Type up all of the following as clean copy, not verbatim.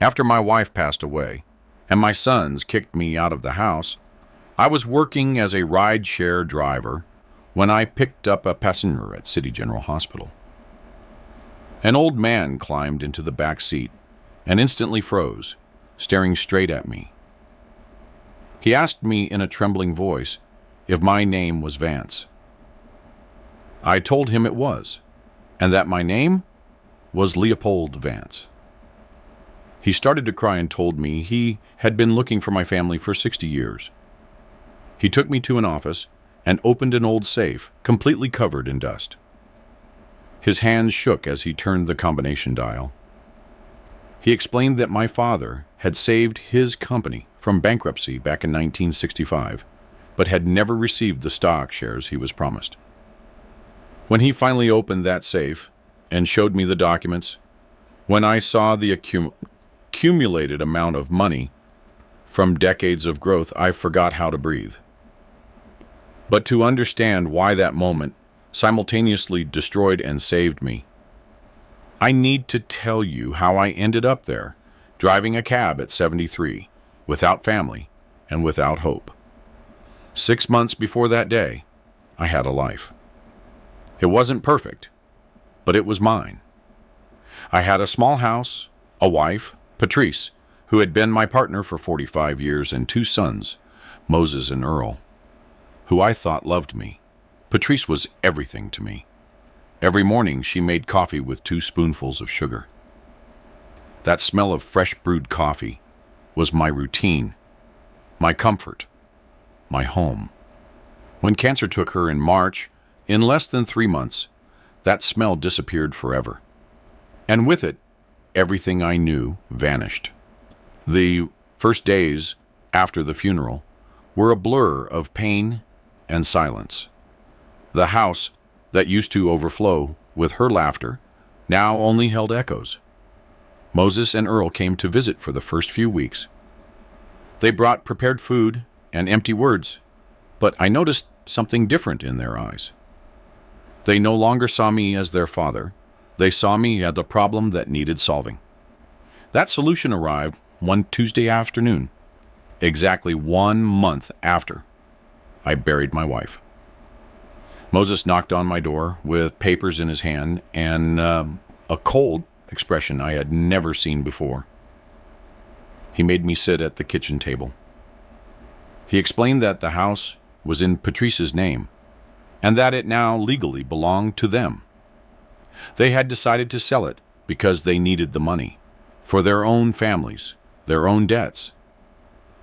After my wife passed away and my sons kicked me out of the house, I was working as a ride-share driver when I picked up a passenger at City General Hospital. An old man climbed into the back seat and instantly froze, staring straight at me. He asked me in a trembling voice if my name was Vance. I told him it was, and that my name was Leopold Vance. He started to cry and told me he had been looking for my family for 60 years. He took me to an office and opened an old safe, completely covered in dust. His hands shook as he turned the combination dial. He explained that my father had saved his company from bankruptcy back in 1965, but had never received the stock shares he was promised. When he finally opened that safe and showed me the documents, when I saw the accumulated amount of money from decades of growth, I forgot how to breathe. But to understand why that moment simultaneously destroyed and saved me, I need to tell you how I ended up there, driving a cab at 73, without family and without hope. 6 months before that day, I had a life. It wasn't perfect, but it was mine. I had a small house, a wife, Patrice, who had been my partner for 45 years, and 2 sons, Moses and Earl, who I thought loved me. Patrice was everything to me. Every morning she made coffee with 2 spoonfuls of sugar. That smell of fresh brewed coffee was my routine, my comfort, my home. When cancer took her in March, in less than 3 months, that smell disappeared forever. And with it, everything I knew vanished. The first days after the funeral were a blur of pain and silence. The house that used to overflow with her laughter now only held echoes. Moses and Earl came to visit for the first few weeks. They brought prepared food and empty words, but I noticed something different in their eyes. They no longer saw me as their father. They saw me as a problem that needed solving. That solution arrived one Tuesday afternoon, exactly 1 month after I buried my wife. Moses knocked on my door with papers in his hand and a cold expression I had never seen before. He made me sit at the kitchen table. He explained that the house was in Patrice's name and that it now legally belonged to them. They had decided to sell it because they needed the money for their own families, their own debts.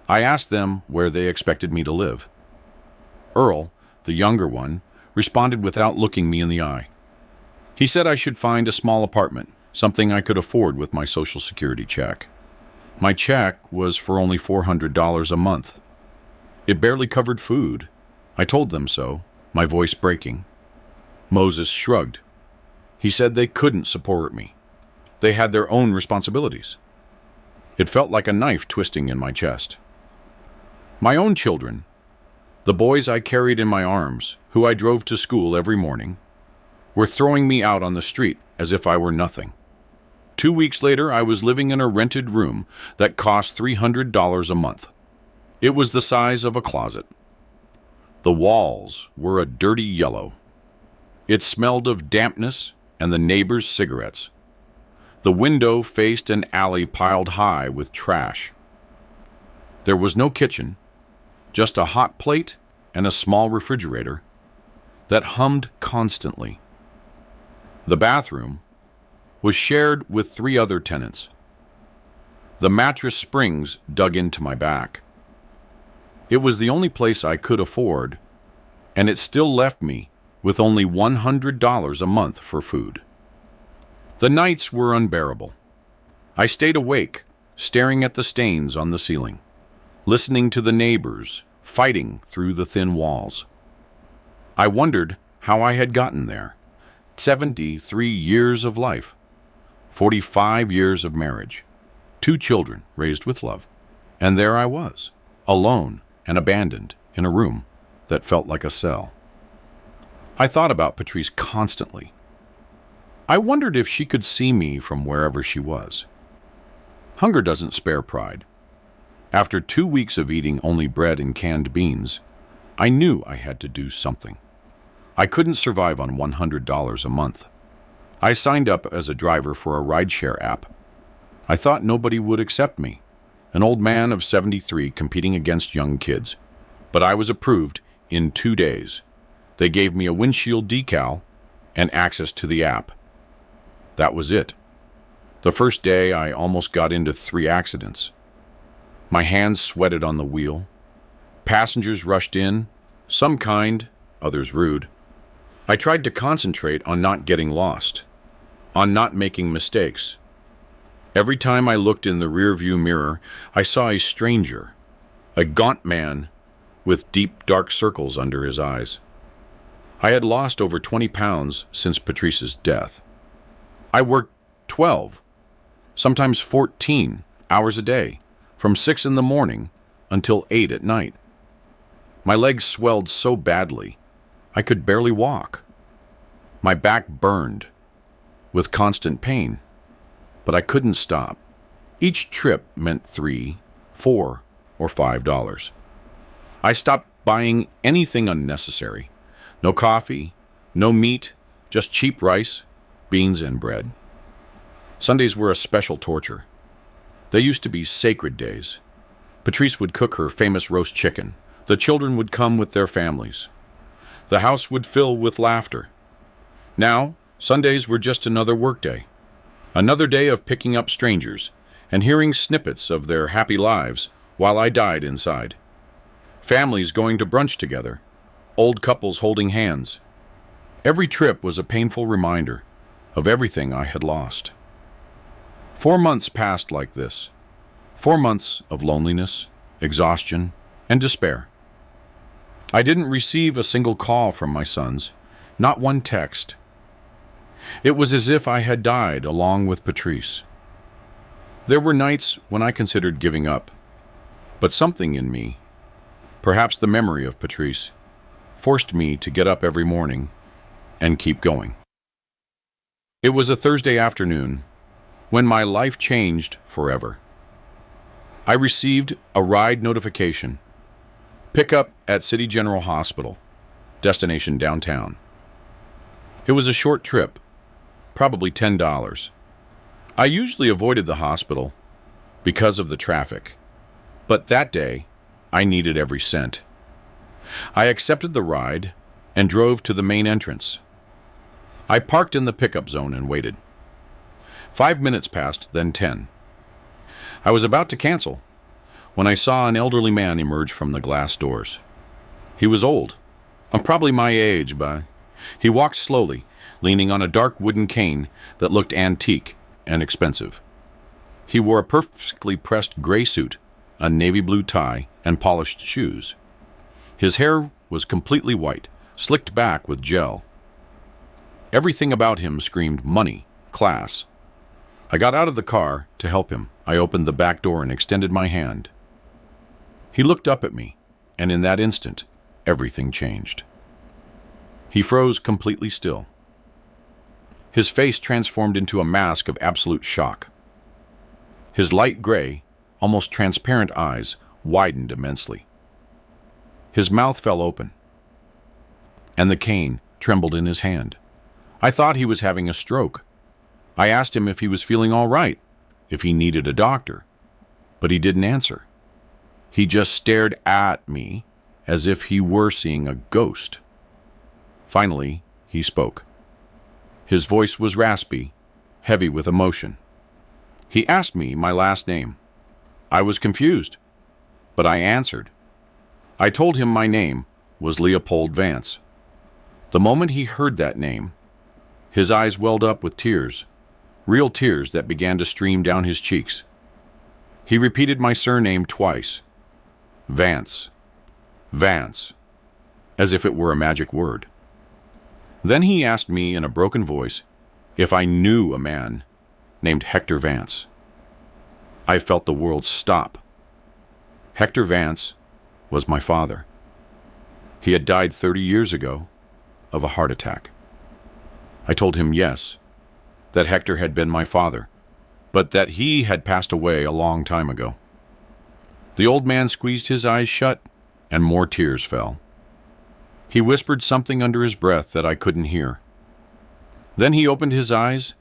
I asked them where they expected me to live. Earl, the younger one, responded without looking me in the eye. He said I should find a small apartment, something I could afford with my Social Security check. My check was for only $400 a month. It barely covered food. I told them so, my voice breaking. Moses shrugged. He said they couldn't support me. They had their own responsibilities. It felt like a knife twisting in my chest. My own children, the boys I carried in my arms, who I drove to school every morning, were throwing me out on the street as if I were nothing. 2 weeks later, I was living in a rented room that cost $300 a month. It was the size of a closet. The walls were a dirty yellow. It smelled of dampness and the neighbors' cigarettes. The window faced an alley piled high with trash. There was no kitchen, just a hot plate and a small refrigerator that hummed constantly. The bathroom was shared with 3 other tenants. The mattress springs dug into my back. It was the only place I could afford, and it still left me with only $100 a month for food. The nights were unbearable. I stayed awake, staring at the stains on the ceiling, listening to the neighbors fighting through the thin walls. I wondered how I had gotten there. 73 years of life, 45 years of marriage, 2 children raised with love, and there I was, alone and abandoned in a room that felt like a cell. I thought about Patrice constantly. I wondered if she could see me from wherever she was. Hunger doesn't spare pride. After 2 weeks of eating only bread and canned beans, I knew I had to do something. I couldn't survive on $100 a month. I signed up as a driver for a rideshare app. I thought nobody would accept me, an old man of 73 competing against young kids. But I was approved in 2 days. They gave me a windshield decal and access to the app. That was it. The first day, I almost got into 3 accidents. My hands sweated on the wheel. Passengers rushed in, some kind, others rude. I tried to concentrate on not getting lost, on not making mistakes. Every time I looked in the rearview mirror, I saw a stranger, a gaunt man with deep, dark circles under his eyes. I had lost over 20 pounds since Patrice's death. I worked 12, sometimes 14 hours a day, from 6 in the morning until 8 at night. My legs swelled so badly, I could barely walk. My back burned with constant pain, but I couldn't stop. Each trip meant $3, $4, or $5. I stopped buying anything unnecessary. No coffee, no meat, just cheap rice, beans, and bread. Sundays were a special torture. They used to be sacred days. Patrice would cook her famous roast chicken. The children would come with their families. The house would fill with laughter. Now, Sundays were just another workday. Another day of picking up strangers and hearing snippets of their happy lives while I died inside. Families going to brunch together. Old couples holding hands. Every trip was a painful reminder of everything I had lost. 4 months passed like this. 4 months of loneliness, exhaustion, and despair. I didn't receive a single call from my sons, not one text. It was as if I had died along with Patrice. There were nights when I considered giving up, but something in me, perhaps the memory of Patrice, forced me to get up every morning and keep going. It was a Thursday afternoon when my life changed forever. I received a ride notification. Pick up at City General Hospital, destination downtown. It was a short trip, probably $10. I usually avoided the hospital because of the traffic, but that day I needed every cent. I accepted the ride and drove to the main entrance. I parked in the pickup zone and waited. 5 minutes passed, then 10. I was about to cancel when I saw an elderly man emerge from the glass doors. He was old, probably my age, but he walked slowly, leaning on a dark wooden cane that looked antique and expensive. He wore a perfectly pressed gray suit, a navy blue tie, and polished shoes. His hair was completely white, slicked back with gel. Everything about him screamed money, class. I got out of the car to help him. I opened the back door and extended my hand. He looked up at me, and in that instant, everything changed. He froze completely still. His face transformed into a mask of absolute shock. His light gray, almost transparent eyes widened immensely. His mouth fell open, and the cane trembled in his hand. I thought he was having a stroke. I asked him if he was feeling all right, if he needed a doctor, but he didn't answer. He just stared at me as if he were seeing a ghost. Finally, he spoke. His voice was raspy, heavy with emotion. He asked me my last name. I was confused, but I answered. I told him my name was Leopold Vance. The moment he heard that name, his eyes welled up with tears, real tears that began to stream down his cheeks. He repeated my surname twice. Vance, Vance, as if it were a magic word. Then he asked me in a broken voice if I knew a man named Hector Vance. I felt the world stop. Hector Vance was my father. He had died 30 years ago of a heart attack. I told him yes, that Hector had been my father, but that he had passed away a long time ago. The old man squeezed his eyes shut, and more tears fell. He whispered something under his breath that I couldn't hear. Then he opened his eyes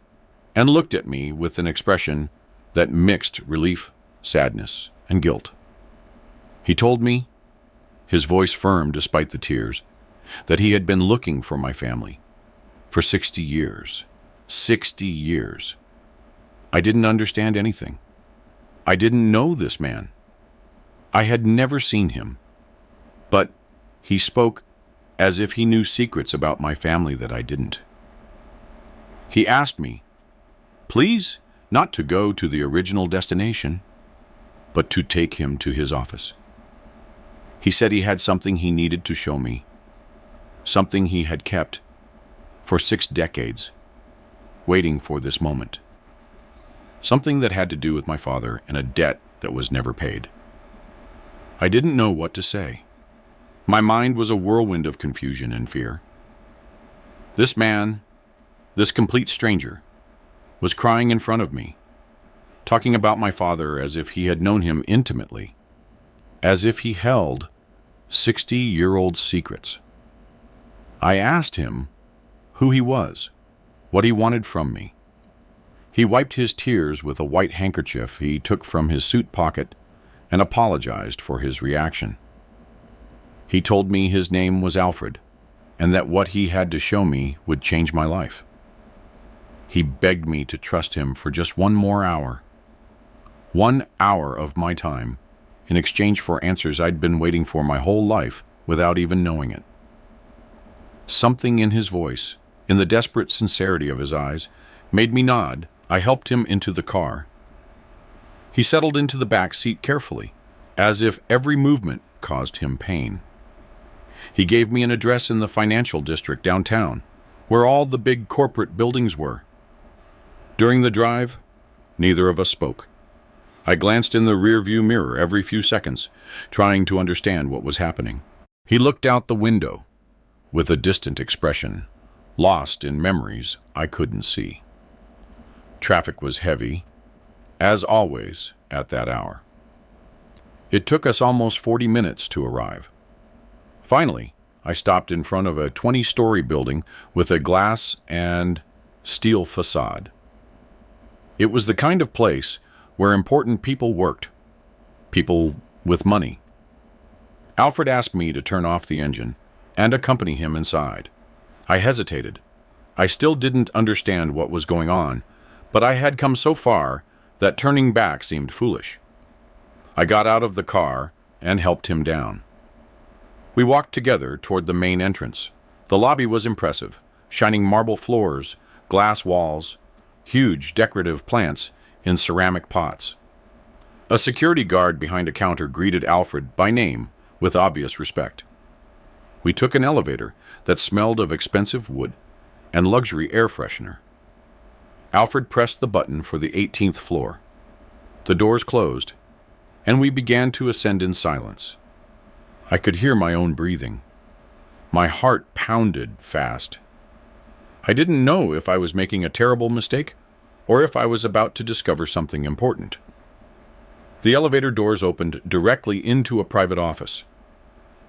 and looked at me with an expression that mixed relief, sadness, and guilt. He told me, his voice firm despite the tears, that he had been looking for my family for 60 years. 60 years. I didn't understand anything. I didn't know this man. I had never seen him. But he spoke as if he knew secrets about my family that I didn't. He asked me, please, not to go to the original destination, but to take him to his office. He said he had something he needed to show me, something he had kept for 6 decades, waiting for this moment. Something that had to do with my father and a debt that was never paid. I didn't know what to say. My mind was a whirlwind of confusion and fear. This man, this complete stranger, was crying in front of me, talking about my father as if he had known him intimately, as if he held 60-year-old secrets. I asked him who he was, what he wanted from me. He wiped his tears with a white handkerchief he took from his suit pocket and apologized for his reaction. He told me his name was Alfred, and that what he had to show me would change my life. He begged me to trust him for just 1 more hour. 1 hour of my time, in exchange for answers I'd been waiting for my whole life without even knowing it. Something in his voice, in the desperate sincerity of his eyes, made me nod. I helped him into the car. He settled into the back seat carefully, as if every movement caused him pain. He gave me an address in the financial district downtown, where all the big corporate buildings were. During the drive, neither of us spoke. I glanced in the rearview mirror every few seconds, trying to understand what was happening. He looked out the window with a distant expression, lost in memories I couldn't see. Traffic was heavy, as always, at that hour. It took us almost 40 minutes to arrive. Finally, I stopped in front of a 20-story building with a glass and steel facade. It was the kind of place where important people worked, people with money. Alfred asked me to turn off the engine and accompany him inside. I hesitated. I still didn't understand what was going on, but I had come so far that turning back seemed foolish. I got out of the car and helped him down. We walked together toward the main entrance. The lobby was impressive, shining marble floors, glass walls, huge decorative plants in ceramic pots. A security guard behind a counter greeted Alfred by name with obvious respect. We took an elevator that smelled of expensive wood and luxury air freshener. Alfred pressed the button for the 18th floor. The doors closed, and we began to ascend in silence. I could hear my own breathing. My heart pounded fast. I didn't know if I was making a terrible mistake or if I was about to discover something important. The elevator doors opened directly into a private office.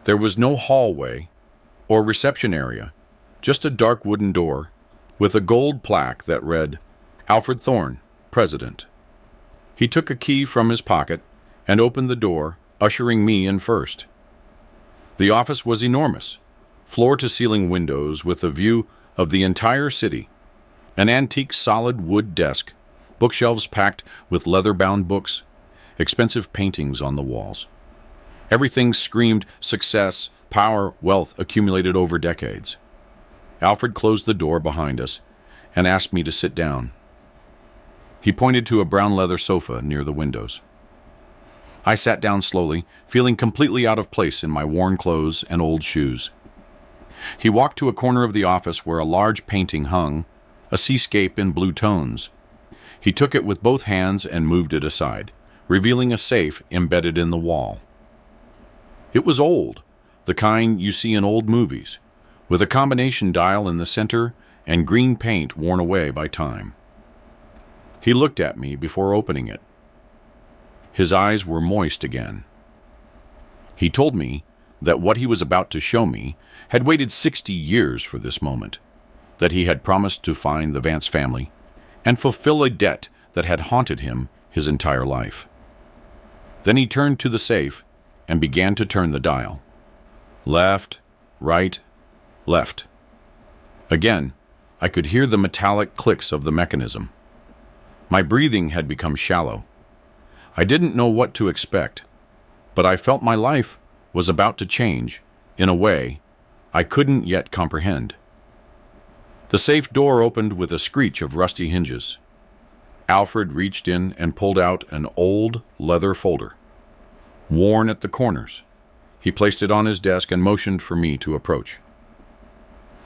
There was no hallway or reception area, just a dark wooden door with a gold plaque that read, Alfred Thorne, President. He took a key from his pocket and opened the door, ushering me in first. The office was enormous, floor-to-ceiling windows with a view of the entire city, an antique solid wood desk, bookshelves packed with leather-bound books, expensive paintings on the walls. Everything screamed success, power, wealth accumulated over decades. Alfred closed the door behind us and asked me to sit down. He pointed to a brown leather sofa near the windows. I sat down slowly, feeling completely out of place in my worn clothes and old shoes. He walked to a corner of the office where a large painting hung, a seascape in blue tones. He took it with both hands and moved it aside, revealing a safe embedded in the wall. It was old, the kind you see in old movies, with a combination dial in the center and green paint worn away by time. He looked at me before opening it. His eyes were moist again. He told me that what he was about to show me had waited 60 years for this moment, that he had promised to find the Vance family and fulfill a debt that had haunted him his entire life. Then he turned to the safe and began to turn the dial. Left, right, left. Again, I could hear the metallic clicks of the mechanism. My breathing had become shallow. I didn't know what to expect, but I felt my life was about to change in a way I couldn't yet comprehend. The safe door opened with a screech of rusty hinges. Alfred reached in and pulled out an old leather folder, worn at the corners. He placed it on his desk and motioned for me to approach.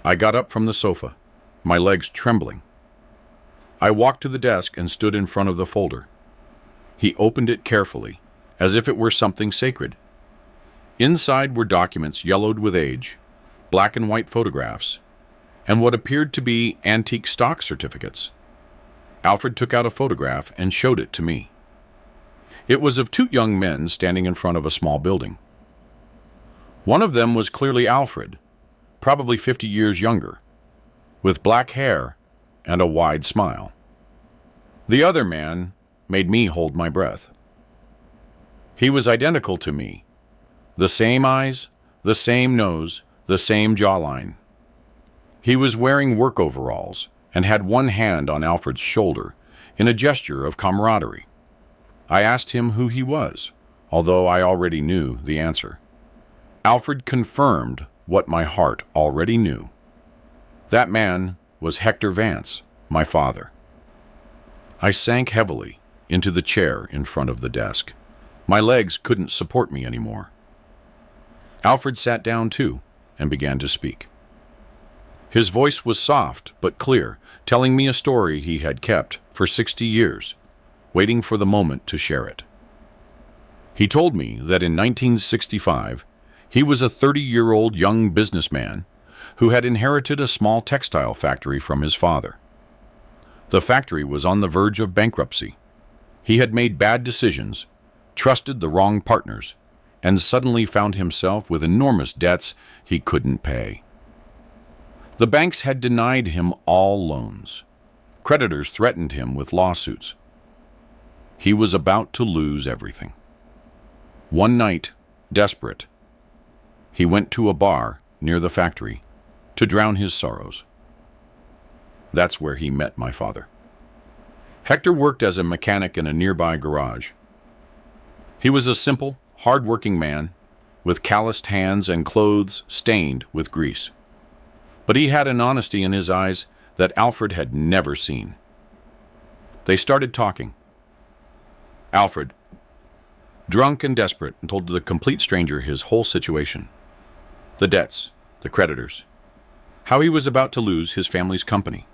I got up from the sofa, my legs trembling. I walked to the desk and stood in front of the folder. He opened it carefully, as if it were something sacred. Inside were documents yellowed with age, black and white photographs, and what appeared to be antique stock certificates. Alfred took out a photograph and showed it to me. It was of two young men standing in front of a small building. One of them was clearly Alfred, probably 50 years younger, with black hair and a wide smile. The other man made me hold my breath. He was identical to me. The same eyes, the same nose, the same jawline. He was wearing work overalls and had one hand on Alfred's shoulder in a gesture of camaraderie. I asked him who he was, although I already knew the answer. Alfred confirmed what my heart already knew. That man was Hector Vance, my father. I sank heavily into the chair in front of the desk. My legs couldn't support me anymore. Alfred sat down too and began to speak. His voice was soft but clear, telling me a story he had kept for 60 years, waiting for the moment to share it. He told me that in 1965, he was a 30-year-old young businessman who had inherited a small textile factory from his father. The factory was on the verge of bankruptcy. He had made bad decisions, trusted the wrong partners, and suddenly found himself with enormous debts he couldn't pay. The banks had denied him all loans. Creditors threatened him with lawsuits. He was about to lose everything. One night, desperate, he went to a bar near the factory to drown his sorrows. That's where he met my father. Hector worked as a mechanic in a nearby garage. He was a simple, hard-working man with calloused hands and clothes stained with grease. But he had an honesty in his eyes that Alfred had never seen. They started talking. Alfred, drunk and desperate, told the complete stranger his whole situation. The debts, the creditors, how he was about to lose his family's company.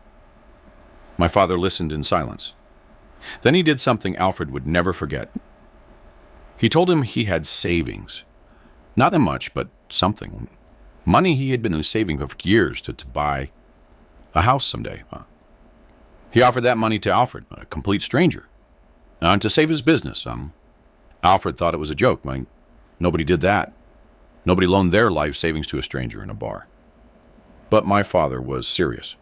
My father listened in silence. Then he did something Alfred would never forget. He told him he had savings. Not that much, but something. Money he had been saving for years to buy a house someday. He offered that money to Alfred, a complete stranger, to save his business. Alfred thought it was a joke. Nobody did that. Nobody loaned their life savings to a stranger in a bar. But my father was serious.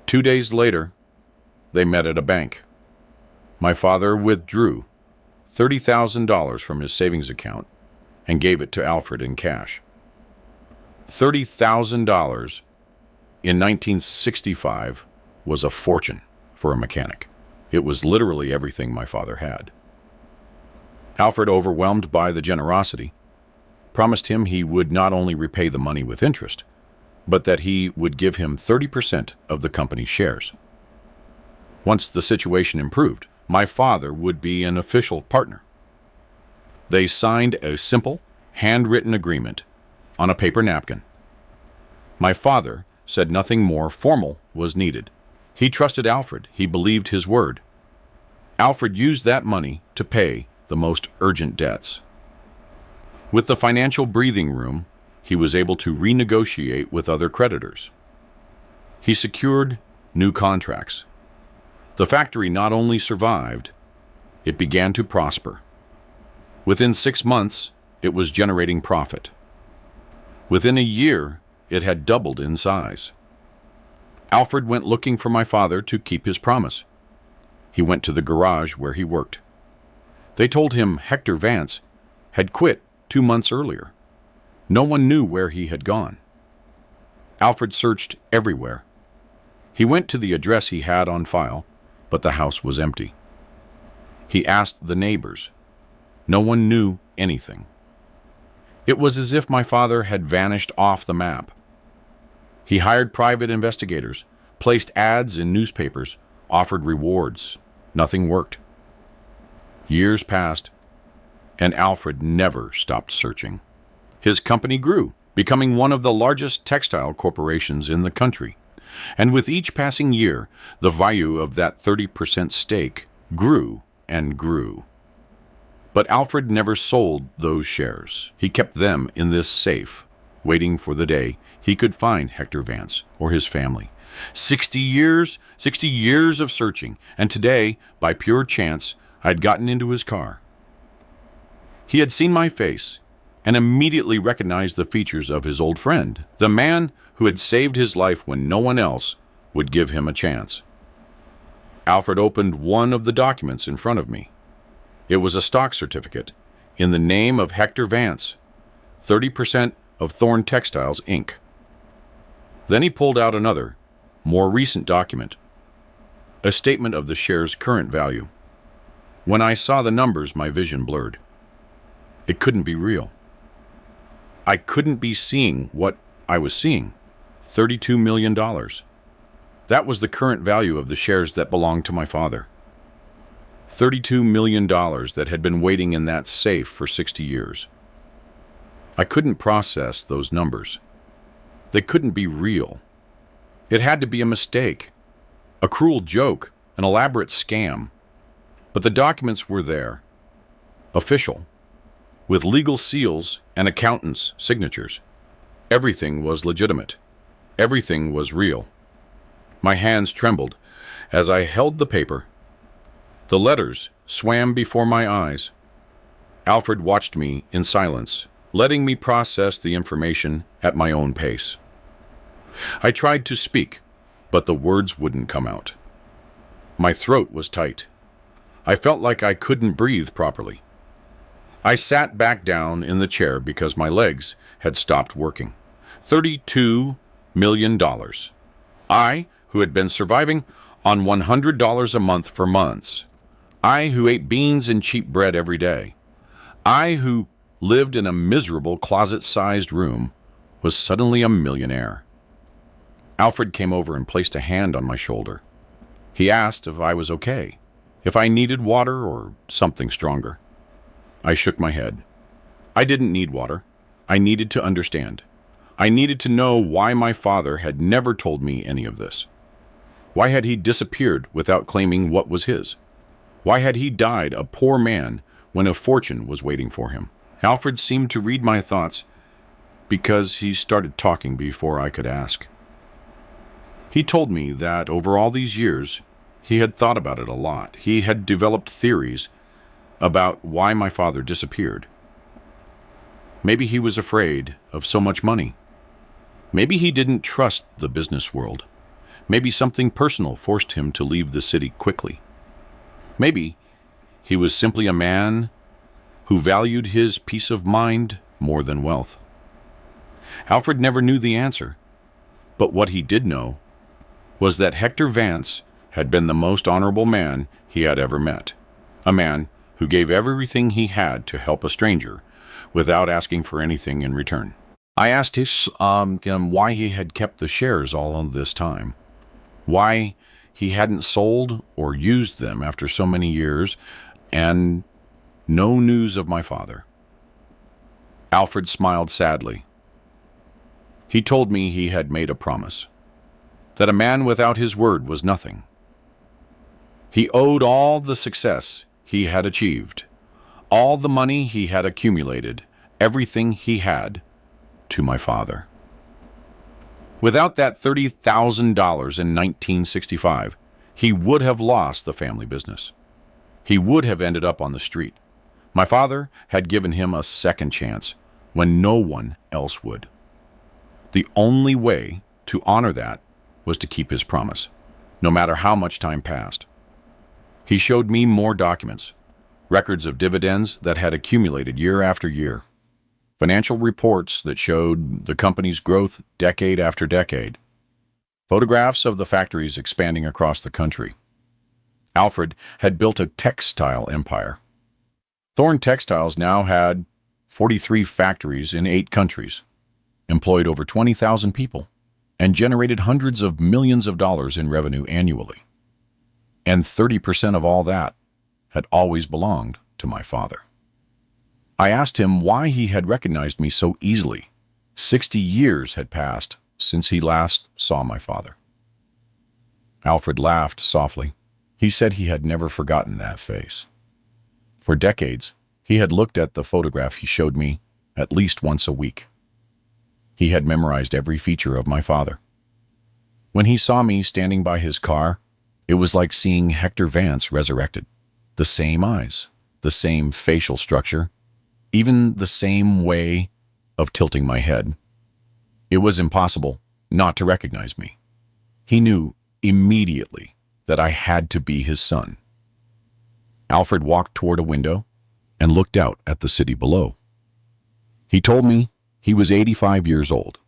2 days later, they met at a bank. My father withdrew $30,000 from his savings account and gave it to Alfred in cash. $30,000 in 1965 was a fortune for a mechanic. It was literally everything my father had. Alfred, overwhelmed by the generosity, promised him he would not only repay the money with interest, but that he would give him 30% of the company's shares. Once the situation improved, my father would be an official partner. They signed a simple, handwritten agreement on a paper napkin. My father said nothing more formal was needed. He trusted Alfred. He believed his word. Alfred used that money to pay the most urgent debts. With the financial breathing room, he was able to renegotiate with other creditors. He secured new contracts. The factory not only survived, it began to prosper. Within 6 months, it was generating profit. Within a year, it had doubled in size. Alfred went looking for my father to keep his promise. He went to the garage where he worked. They told him Hector Vance had quit 2 months earlier. No one knew where he had gone. Alfred searched everywhere. He went to the address he had on file, but the house was empty. He asked the neighbors. No one knew anything. It was as if my father had vanished off the map. He hired private investigators, placed ads in newspapers, offered rewards. Nothing worked. Years passed, and Alfred never stopped searching. His company grew, becoming one of the largest textile corporations in the country. And with each passing year, the value of that 30% stake grew and grew. But Alfred never sold those shares. He kept them in this safe, waiting for the day he could find Hector Vance or his family. 60 years of searching, and today, by pure chance, I'd gotten into his car. He had seen my face and immediately recognized the features of his old friend, the man who had saved his life when no one else would give him a chance. Alfred opened one of the documents in front of me. It was a stock certificate in the name of Hector Vance, 30% of Thorn Textiles, Inc. Then he pulled out another, more recent document, a statement of the share's current value. When I saw the numbers, my vision blurred. It couldn't be real. I couldn't be seeing what I was seeing. $32 million. That was the current value of the shares that belonged to my father. $32 million that had been waiting in that safe for 60 years. I couldn't process those numbers. They couldn't be real. It had to be a mistake, a cruel joke, an elaborate scam. But the documents were there, official, with legal seals and accountants' signatures. Everything was legitimate. Everything was real. My hands trembled as I held the paper. The letters swam before my eyes. Alfred watched me in silence, letting me process the information at my own pace. I tried to speak, but the words wouldn't come out. My throat was tight. I felt like I couldn't breathe properly. I sat back down in the chair because my legs had stopped working. $32 million. I, who had been surviving on $100 a month for months. I, who ate beans and cheap bread every day. I, who lived in a miserable closet-sized room, was suddenly a millionaire. Alfred came over and placed a hand on my shoulder. He asked if I was okay, if I needed water or something stronger. I shook my head. I didn't need water. I needed to understand. I needed to know why my father had never told me any of this. Why had he disappeared without claiming what was his? Why had he died a poor man when a fortune was waiting for him? Alfred seemed to read my thoughts because he started talking before I could ask. He told me that over all these years, he had thought about it a lot. He had developed theories about why my father disappeared. Maybe he was afraid of so much money. Maybe he didn't trust the business world. Maybe something personal forced him to leave the city quickly. Maybe he was simply a man who valued his peace of mind more than wealth. Alfred never knew the answer, but what he did know was that Hector Vance had been the most honorable man he had ever met, a man who gave everything he had to help a stranger without asking for anything in return. I asked him why he had kept the shares all of this time, why he hadn't sold or used them after so many years, and no news of my father. Alfred smiled sadly. He told me he had made a promise, that a man without his word was nothing. He owed all the success he had achieved, all the money he had accumulated, everything he had, to my father. Without that $30,000 in 1965, he would have lost the family business. He would have ended up on the street. My father had given him a second chance when no one else would. The only way to honor that was to keep his promise, no matter how much time passed. He showed me more documents, records of dividends that had accumulated year after year, financial reports that showed the company's growth decade after decade, photographs of the factories expanding across the country. Alfred had built a textile empire. Thorne Textiles now had 43 factories in 8 countries, employed over 20,000 people, and generated hundreds of millions of dollars in revenue annually. And 30% of all that had always belonged to my father. I asked him why he had recognized me so easily. 60 years had passed since he last saw my father. Alfred laughed softly. He said he had never forgotten that face. For decades, he had looked at the photograph he showed me at least once a week. He had memorized every feature of my father. When he saw me standing by his car, it was like seeing Hector Vance resurrected. The same eyes, the same facial structure, even the same way of tilting my head. It was impossible not to recognize me. He knew immediately that I had to be his son. Alfred walked toward a window and looked out at the city below. He told me he was 85 years old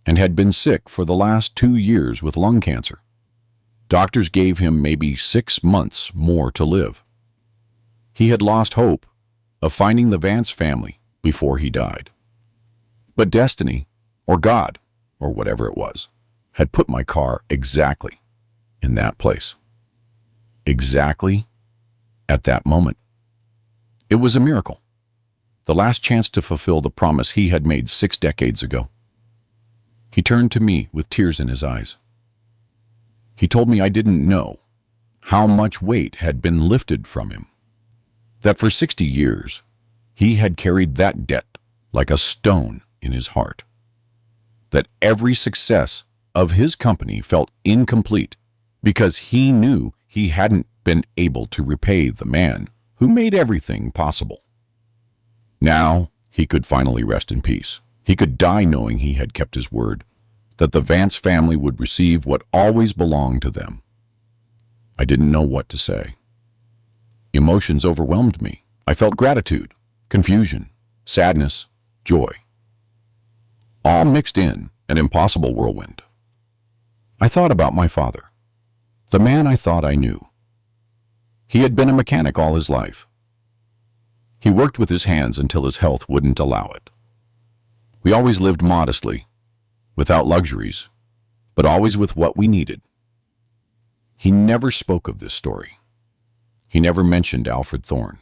and had been sick for the last 2 years with lung cancer. Doctors gave him maybe 6 months more to live. He had lost hope of finding the Vance family before he died. But destiny, or God, or whatever it was, had put my car exactly in that place. Exactly at that moment. It was a miracle. The last chance to fulfill the promise he had made 6 decades ago. He turned to me with tears in his eyes. He told me I didn't know how much weight had been lifted from him. That for 60 years, he had carried that debt like a stone in his heart. That every success of his company felt incomplete because he knew he hadn't been able to repay the man who made everything possible. Now he could finally rest in peace. He could die knowing he had kept his word, that the Vance family would receive what always belonged to them. I didn't know what to say. Emotions overwhelmed me. I felt gratitude, confusion, sadness, joy. All mixed in an impossible whirlwind. I thought about my father, the man I thought I knew. He had been a mechanic all his life. He worked with his hands until his health wouldn't allow it. We always lived modestly, without luxuries, but always with what we needed. He never spoke of this story. He never mentioned Alfred Thorne,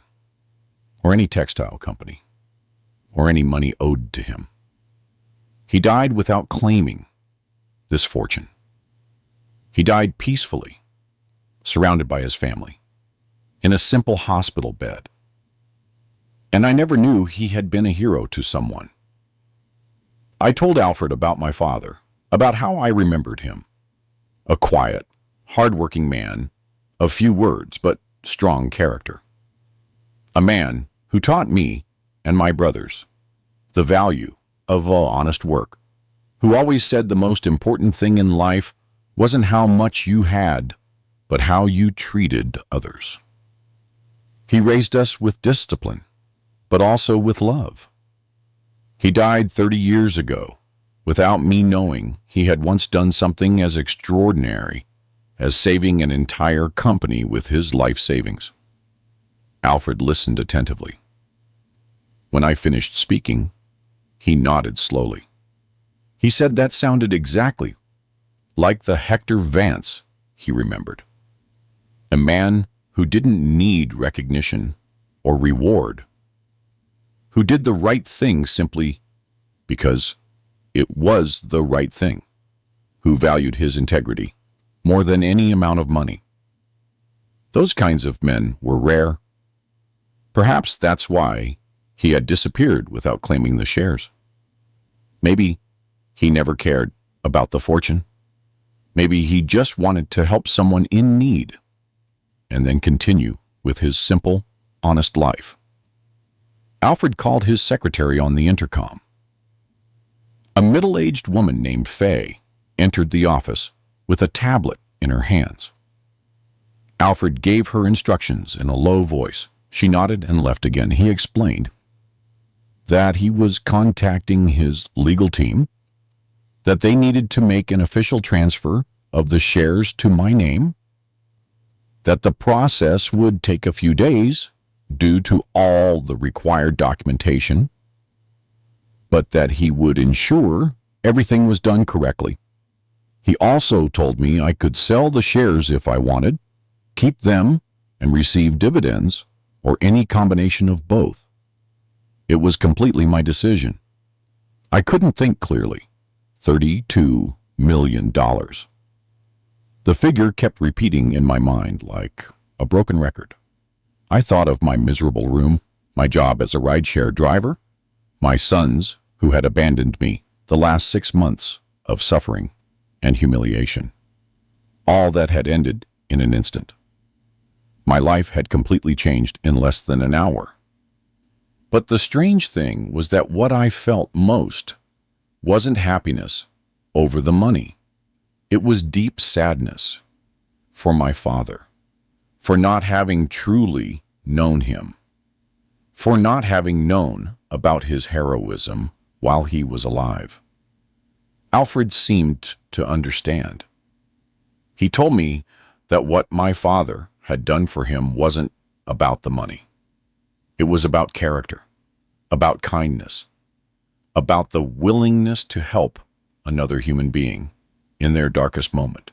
or any textile company, or any money owed to him. He died without claiming this fortune. He died peacefully, surrounded by his family, in a simple hospital bed. And I never knew he had been a hero to someone. I told Alfred about my father, about how I remembered him. A quiet, hard-working man, of few words but strong character. A man who taught me and my brothers the value of honest work, who always said the most important thing in life wasn't how much you had, but how you treated others. He raised us with discipline, but also with love. He died 30 years ago, without me knowing he had once done something as extraordinary as saving an entire company with his life savings. Alfred listened attentively. When I finished speaking, he nodded slowly. He said that sounded exactly like the Hector Vance he remembered. A man who didn't need recognition or reward, who did the right thing simply because it was the right thing, who valued his integrity more than any amount of money. Those kinds of men were rare. Perhaps that's why he had disappeared without claiming the shares. Maybe he never cared about the fortune. Maybe he just wanted to help someone in need, and then continue with his simple, honest life. Alfred called his secretary on the intercom. A middle-aged woman named Faye entered the office with a tablet in her hands. Alfred gave her instructions in a low voice. She nodded and left again. He explained that he was contacting his legal team, that they needed to make an official transfer of the shares to my name, that the process would take a few days due to all the required documentation, but that he would ensure everything was done correctly. He also told me I could sell the shares if I wanted, keep them, and receive dividends, or any combination of both. It was completely my decision. I couldn't think clearly. $32 million. The figure kept repeating in my mind like a broken record. I thought of my miserable room, my job as a rideshare driver, my sons who had abandoned me, the last 6 months of suffering and humiliation. All that had ended in an instant. My life had completely changed in less than an hour. But the strange thing was that what I felt most wasn't happiness over the money. It was deep sadness for my father, for not having truly known him, for not having known about his heroism while he was alive. Alfred seemed to understand. He told me that what my father had done for him wasn't about the money. It was about character, about kindness, about the willingness to help another human being in their darkest moment.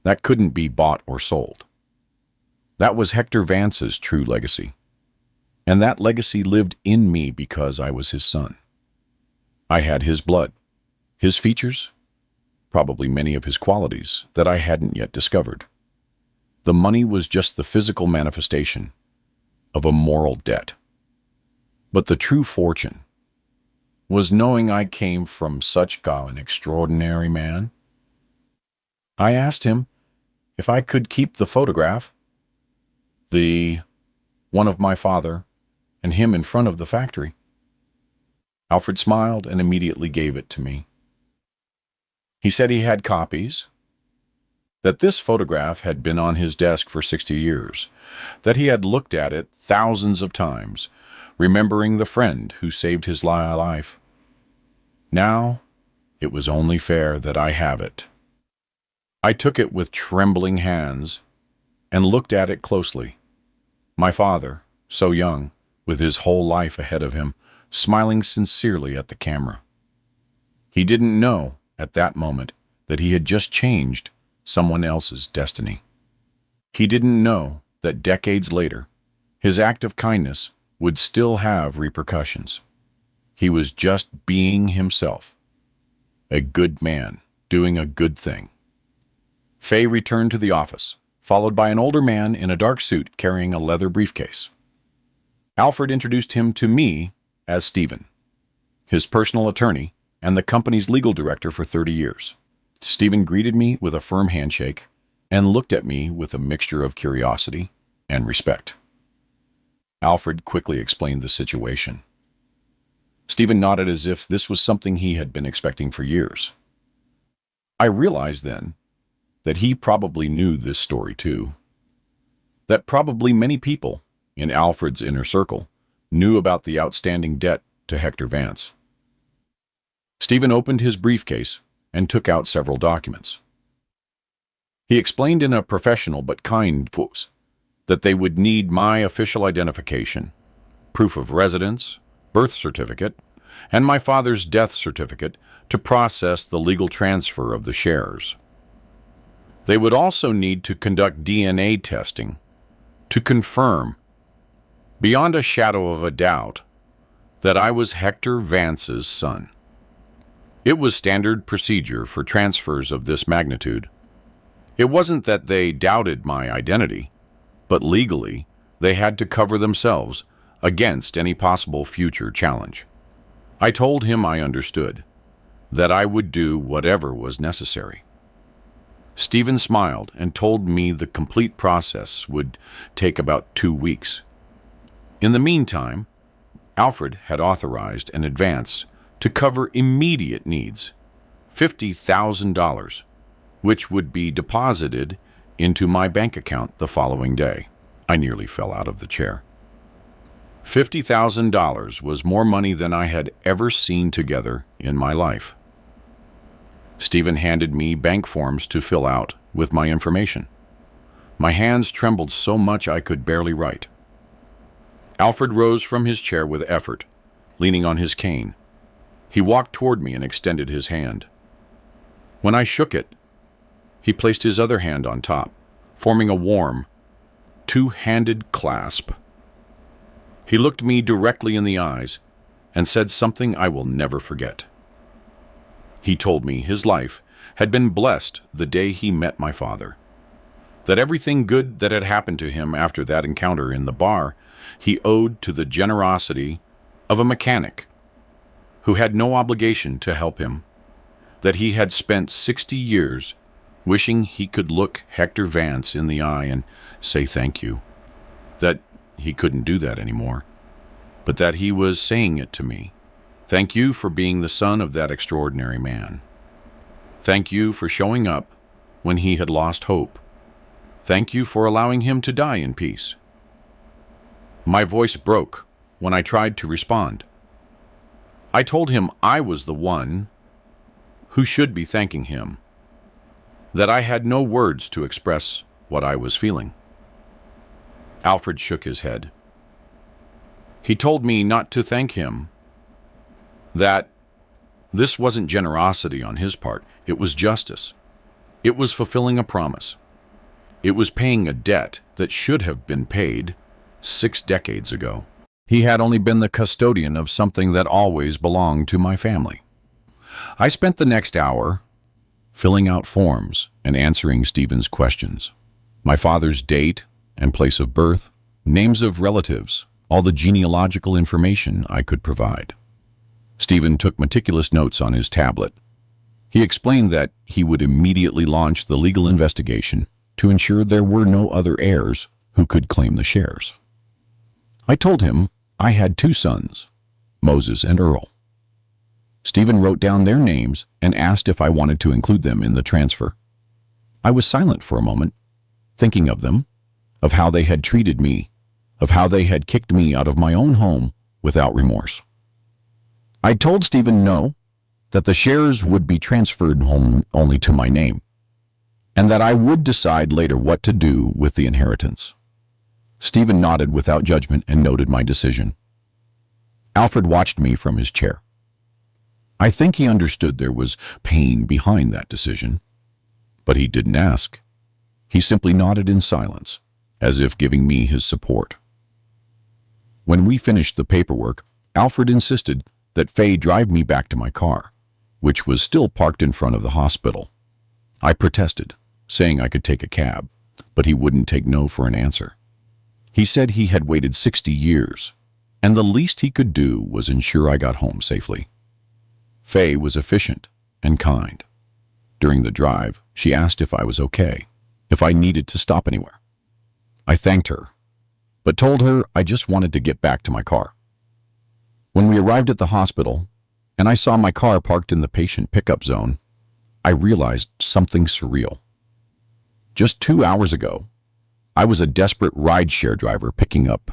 That couldn't be bought or sold. That was Hector Vance's true legacy. And that legacy lived in me because I was his son. I had his blood, his features, probably many of his qualities that I hadn't yet discovered. The money was just the physical manifestation of a moral debt. But the true fortune was knowing I came from such an extraordinary man. I asked him if I could keep the photograph, the one of my father and him in front of the factory. Alfred smiled and immediately gave it to me. He said he had copies, that this photograph had been on his desk for 60 years, that he had looked at it thousands of times, remembering the friend who saved his life. Now, it was only fair that I have it. I took it with trembling hands and looked at it closely. My father, so young, with his whole life ahead of him, smiling sincerely at the camera. He didn't know at that moment that he had just changed someone else's destiny. He didn't know that decades later, his act of kindness would still have repercussions. He was just being himself, a good man doing a good thing. Faye returned to the office, followed by an older man in a dark suit carrying a leather briefcase. Alfred introduced him to me as Stephen, his personal attorney and the company's legal director for 30 years. Stephen greeted me with a firm handshake and looked at me with a mixture of curiosity and respect. Alfred quickly explained the situation. Stephen nodded as if this was something he had been expecting for years. I realized then that he probably knew this story too. That probably many people in Alfred's inner circle knew about the outstanding debt to Hector Vance. Stephen opened his briefcase and took out several documents. He explained in a professional but kind voice that they would need my official identification, proof of residence, birth certificate, and my father's death certificate to process the legal transfer of the shares. They would also need to conduct DNA testing to confirm, beyond a shadow of a doubt, that I was Hector Vance's son. It was standard procedure for transfers of this magnitude. It wasn't that they doubted my identity, but legally, they had to cover themselves against any possible future challenge. I told him I understood, that I would do whatever was necessary. Stephen smiled and told me the complete process would take about 2 weeks. In the meantime, Alfred had authorized an advance to cover immediate needs, $50,000, which would be deposited into my bank account the following day. I nearly fell out of the chair. $50,000 was more money than I had ever seen together in my life. Stephen handed me bank forms to fill out with my information. My hands trembled so much I could barely write. Alfred rose from his chair with effort, leaning on his cane. He walked toward me and extended his hand. When I shook it, he placed his other hand on top, forming a warm, two-handed clasp. He looked me directly in the eyes and said something I will never forget. He told me his life had been blessed the day he met my father, that everything good that had happened to him after that encounter in the bar he owed to the generosity of a mechanic who had no obligation to help him, that he had spent 60 years wishing he could look Hector Vance in the eye and say thank you, that he couldn't do that anymore, but that he was saying it to me. Thank you for being the son of that extraordinary man. Thank you for showing up when he had lost hope. Thank you for allowing him to die in peace. My voice broke when I tried to respond. I told him I was the one who should be thanking him, that I had no words to express what I was feeling. Alfred shook his head. He told me not to thank him, that this wasn't generosity on his part, it was justice. It was fulfilling a promise. It was paying a debt that should have been paid 6 decades ago. He had only been the custodian of something that always belonged to my family. I spent the next hour filling out forms and answering Stephen's questions. My father's date and place of birth, names of relatives, all the genealogical information I could provide. Stephen took meticulous notes on his tablet. He explained that he would immediately launch the legal investigation to ensure there were no other heirs who could claim the shares. I told him I had 2 sons, Moses and Earl. Stephen wrote down their names and asked if I wanted to include them in the transfer. I was silent for a moment, thinking of them, of how they had treated me, of how they had kicked me out of my own home without remorse. I told Stephen no, that the shares would be transferred home only to my name, and that I would decide later what to do with the inheritance. Stephen nodded without judgment and noted my decision. Alfred watched me from his chair. I think he understood there was pain behind that decision, but he didn't ask. He simply nodded in silence, as if giving me his support. When we finished the paperwork, Alfred insisted that Faye drive me back to my car, which was still parked in front of the hospital. I protested, saying I could take a cab, but he wouldn't take no for an answer. He said he had waited 60 years, and the least he could do was ensure I got home safely. Faye was efficient and kind. During the drive, she asked if I was okay, if I needed to stop anywhere. I thanked her, but told her I just wanted to get back to my car. When we arrived at the hospital, and I saw my car parked in the patient pickup zone, I realized something surreal. Just 2 hours ago, I was a desperate rideshare driver picking up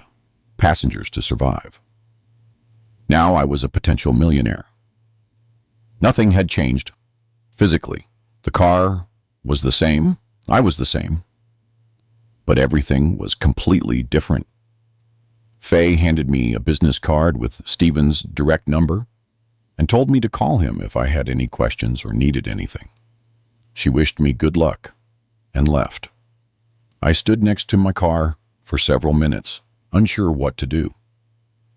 passengers to survive. Now I was a potential millionaire. Nothing had changed physically. The car was the same, I was the same, but everything was completely different. Faye handed me a business card with Stephen's direct number and told me to call him if I had any questions or needed anything. She wished me good luck and left. I stood next to my car for several minutes, unsure what to do.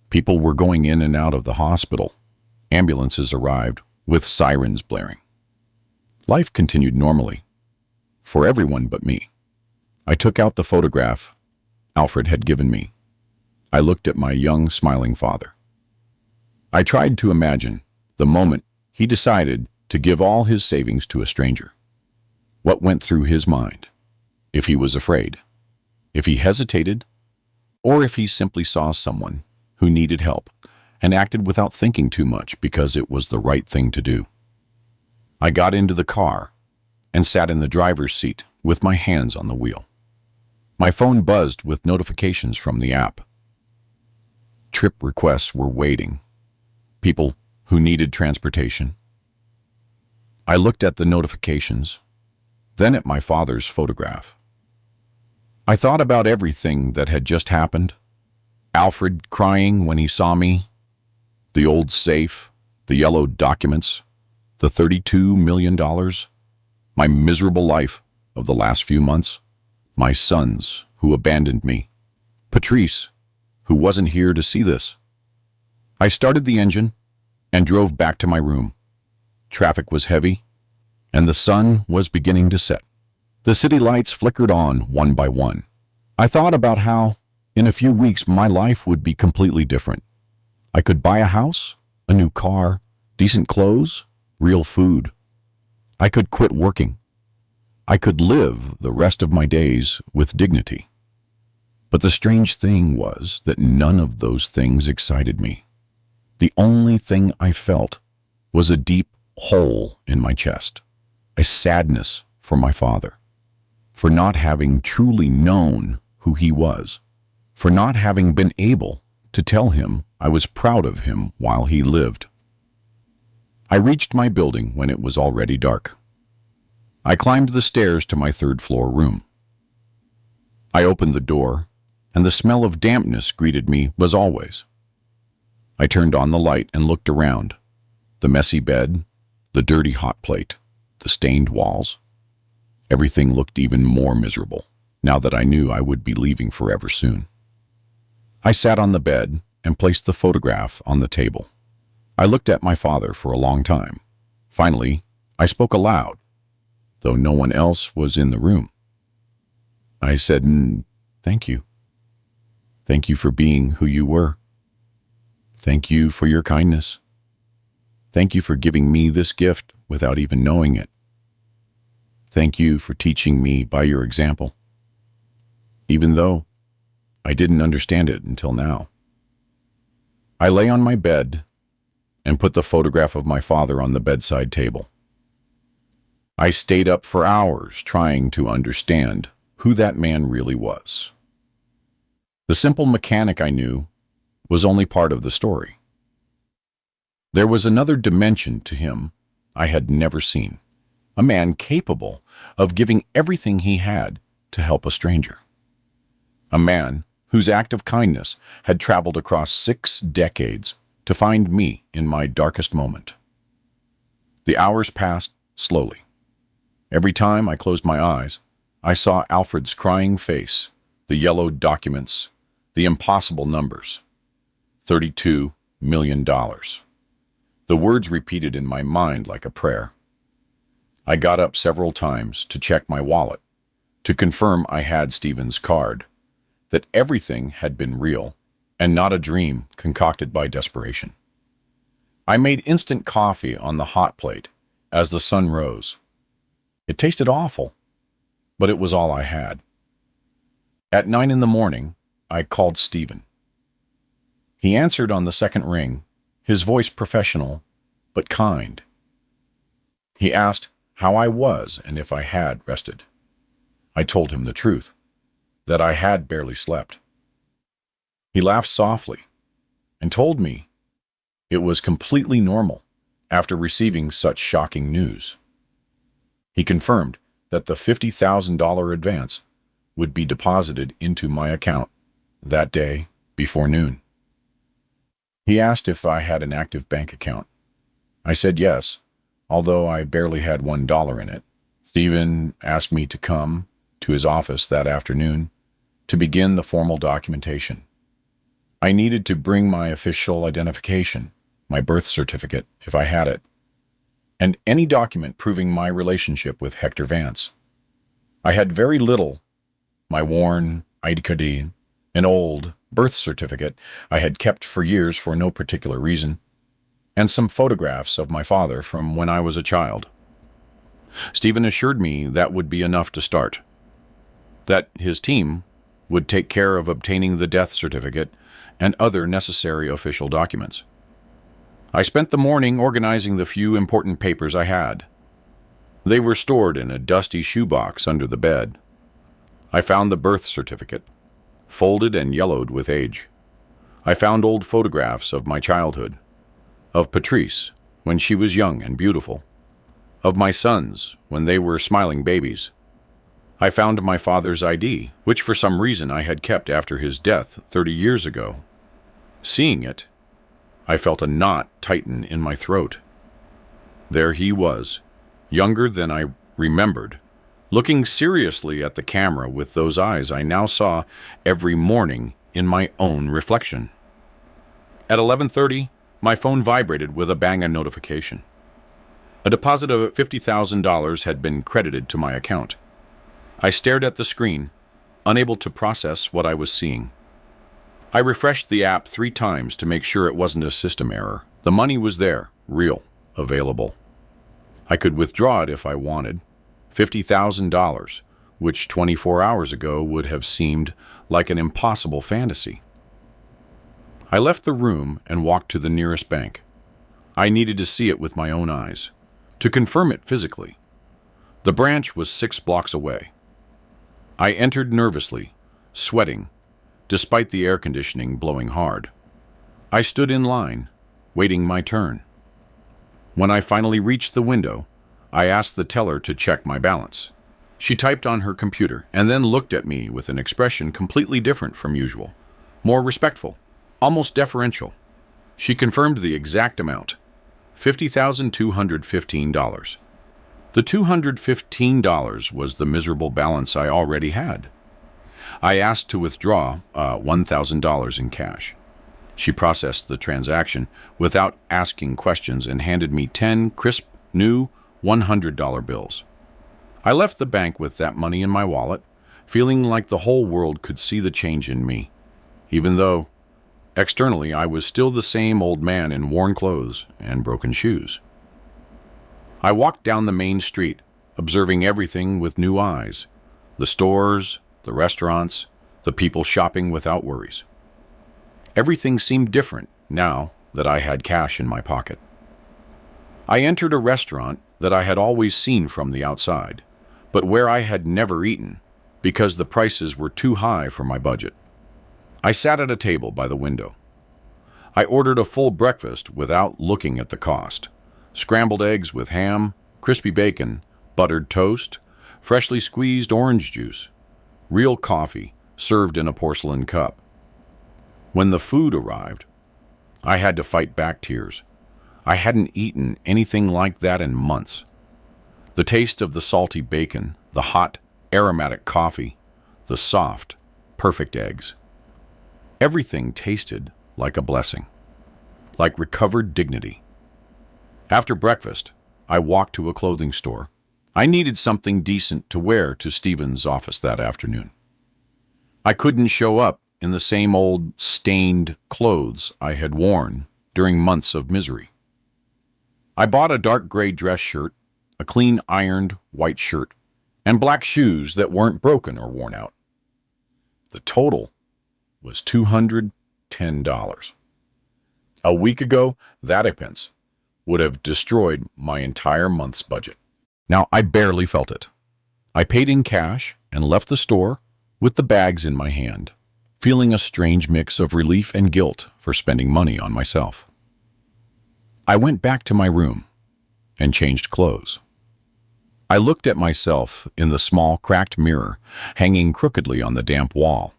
People were going in and out of the hospital. Ambulances arrived with sirens blaring. Life continued normally for everyone but me. I took out the photograph Alfred had given me. I looked at my young, smiling father. I tried to imagine the moment he decided to give all his savings to a stranger. What went through his mind? If he was afraid, if he hesitated, or if he simply saw someone who needed help and acted without thinking too much because it was the right thing to do. I got into the car and sat in the driver's seat with my hands on the wheel. My phone buzzed with notifications from the app. Trip requests were waiting. People who needed transportation. I looked at the notifications, then at my father's photograph. I thought about everything that had just happened. Alfred crying when he saw me, the old safe, the yellow documents, the $32 million, my miserable life of the last few months, my sons who abandoned me, Patrice, who wasn't here to see this. I started the engine and drove back to my room. Traffic was heavy, and the sun was beginning to set. The city lights flickered on one by one. I thought about how, in a few weeks, my life would be completely different. I could buy a house, a new car, decent clothes, real food. I could quit working. I could live the rest of my days with dignity. But the strange thing was that none of those things excited me. The only thing I felt was a deep hole in my chest, a sadness for my father, for not having truly known who he was, for not having been able to tell him I was proud of him while he lived. I reached my building when it was already dark. I climbed the stairs to my third-floor room. I opened the door, and the smell of dampness greeted me as always. I turned on the light and looked around. The messy bed, the dirty hot plate, the stained walls. Everything looked even more miserable, now that I knew I would be leaving forever soon. I sat on the bed and placed the photograph on the table. I looked at my father for a long time. Finally, I spoke aloud, though no one else was in the room. I said, "Thank you. Thank you for being who you were. Thank you for your kindness. Thank you for giving me this gift without even knowing it. Thank you for teaching me by your example, even though I didn't understand it until now." I lay on my bed and put the photograph of my father on the bedside table. I stayed up for hours trying to understand who that man really was. The simple mechanic I knew was only part of the story. There was another dimension to him I had never seen, a man capable of giving everything he had to help a stranger. A man whose act of kindness had traveled across 6 decades to find me in my darkest moment. The hours passed slowly. Every time I closed my eyes, I saw Alfred's crying face, the yellow documents, the impossible numbers. $32 million. The words repeated in my mind like a prayer. I got up several times to check my wallet, to confirm I had Stephen's card, that everything had been real and not a dream concocted by desperation. I made instant coffee on the hot plate as the sun rose. It tasted awful, but it was all I had. At 9 in the morning, I called Stephen. He answered on the second ring, his voice professional, but kind. He asked how I was and if I had rested. I told him the truth, that I had barely slept. He laughed softly and told me it was completely normal after receiving such shocking news. He confirmed that the $50,000 advance would be deposited into my account that day before noon. He asked if I had an active bank account. I said yes, although I barely had $1 in it. Stephen asked me to come to his office that afternoon to begin the formal documentation. I needed to bring my official identification, my birth certificate, if I had it, and any document proving my relationship with Hector Vance. I had very little: my worn ID card, an old birth certificate I had kept for years for no particular reason, and some photographs of my father from when I was a child. Stephen assured me that would be enough to start, that his team would take care of obtaining the death certificate and other necessary official documents. I spent the morning organizing the few important papers I had. They were stored in a dusty shoebox under the bed. I found the birth certificate, folded and yellowed with age. I found old photographs of my childhood, of Patrice when she was young and beautiful, of my sons when they were smiling babies. I found my father's ID, which for some reason I had kept after his death 30 years ago. Seeing it, I felt a knot tighten in my throat. There he was, younger than I remembered, looking seriously at the camera with those eyes I now saw every morning in my own reflection. At 11:30, my phone vibrated with a bang notification. A deposit of $50,000 had been credited to my account. I stared at the screen, unable to process what I was seeing. I refreshed the app 3 times to make sure it wasn't a system error. The money was there, real, available. I could withdraw it if I wanted. $50,000, which 24 hours ago would have seemed like an impossible fantasy. I left the room and walked to the nearest bank. I needed to see it with my own eyes, to confirm it physically. The branch was 6 blocks away. I entered nervously, sweating, despite the air conditioning blowing hard. I stood in line, waiting my turn. When I finally reached the window, I asked the teller to check my balance. She typed on her computer and then looked at me with an expression completely different from usual, more respectful, almost deferential. She confirmed the exact amount, $50,215. The $215 was the miserable balance I already had. I asked to withdraw $1,000 in cash. She processed the transaction without asking questions and handed me 10 crisp, new $100 bills. I left the bank with that money in my wallet, feeling like the whole world could see the change in me, even though, externally, I was still the same old man in worn clothes and broken shoes. I walked down the main street, observing everything with new eyes, the stores, the restaurants, the people shopping without worries. Everything seemed different now that I had cash in my pocket. I entered a restaurant that I had always seen from the outside, but where I had never eaten because the prices were too high for my budget. I sat at a table by the window. I ordered a full breakfast without looking at the cost. Scrambled eggs with ham, crispy bacon, buttered toast, freshly squeezed orange juice, real coffee served in a porcelain cup. When the food arrived, I had to fight back tears. I hadn't eaten anything like that in months. The taste of the salty bacon, the hot, aromatic coffee, the soft, perfect eggs. Everything tasted like a blessing, like recovered dignity. After breakfast, I walked to a clothing store. I needed something decent to wear to Stephen's office that afternoon. I couldn't show up in the same old, stained clothes I had worn during months of misery. I bought a dark gray dress shirt, a clean ironed white shirt, and black shoes that weren't broken or worn out. The total was $210. A week ago, that expense would have destroyed my entire month's budget. Now I barely felt it. I paid in cash and left the store with the bags in my hand, feeling a strange mix of relief and guilt for spending money on myself. I went back to my room and changed clothes. I looked at myself in the small, cracked mirror hanging crookedly on the damp wall.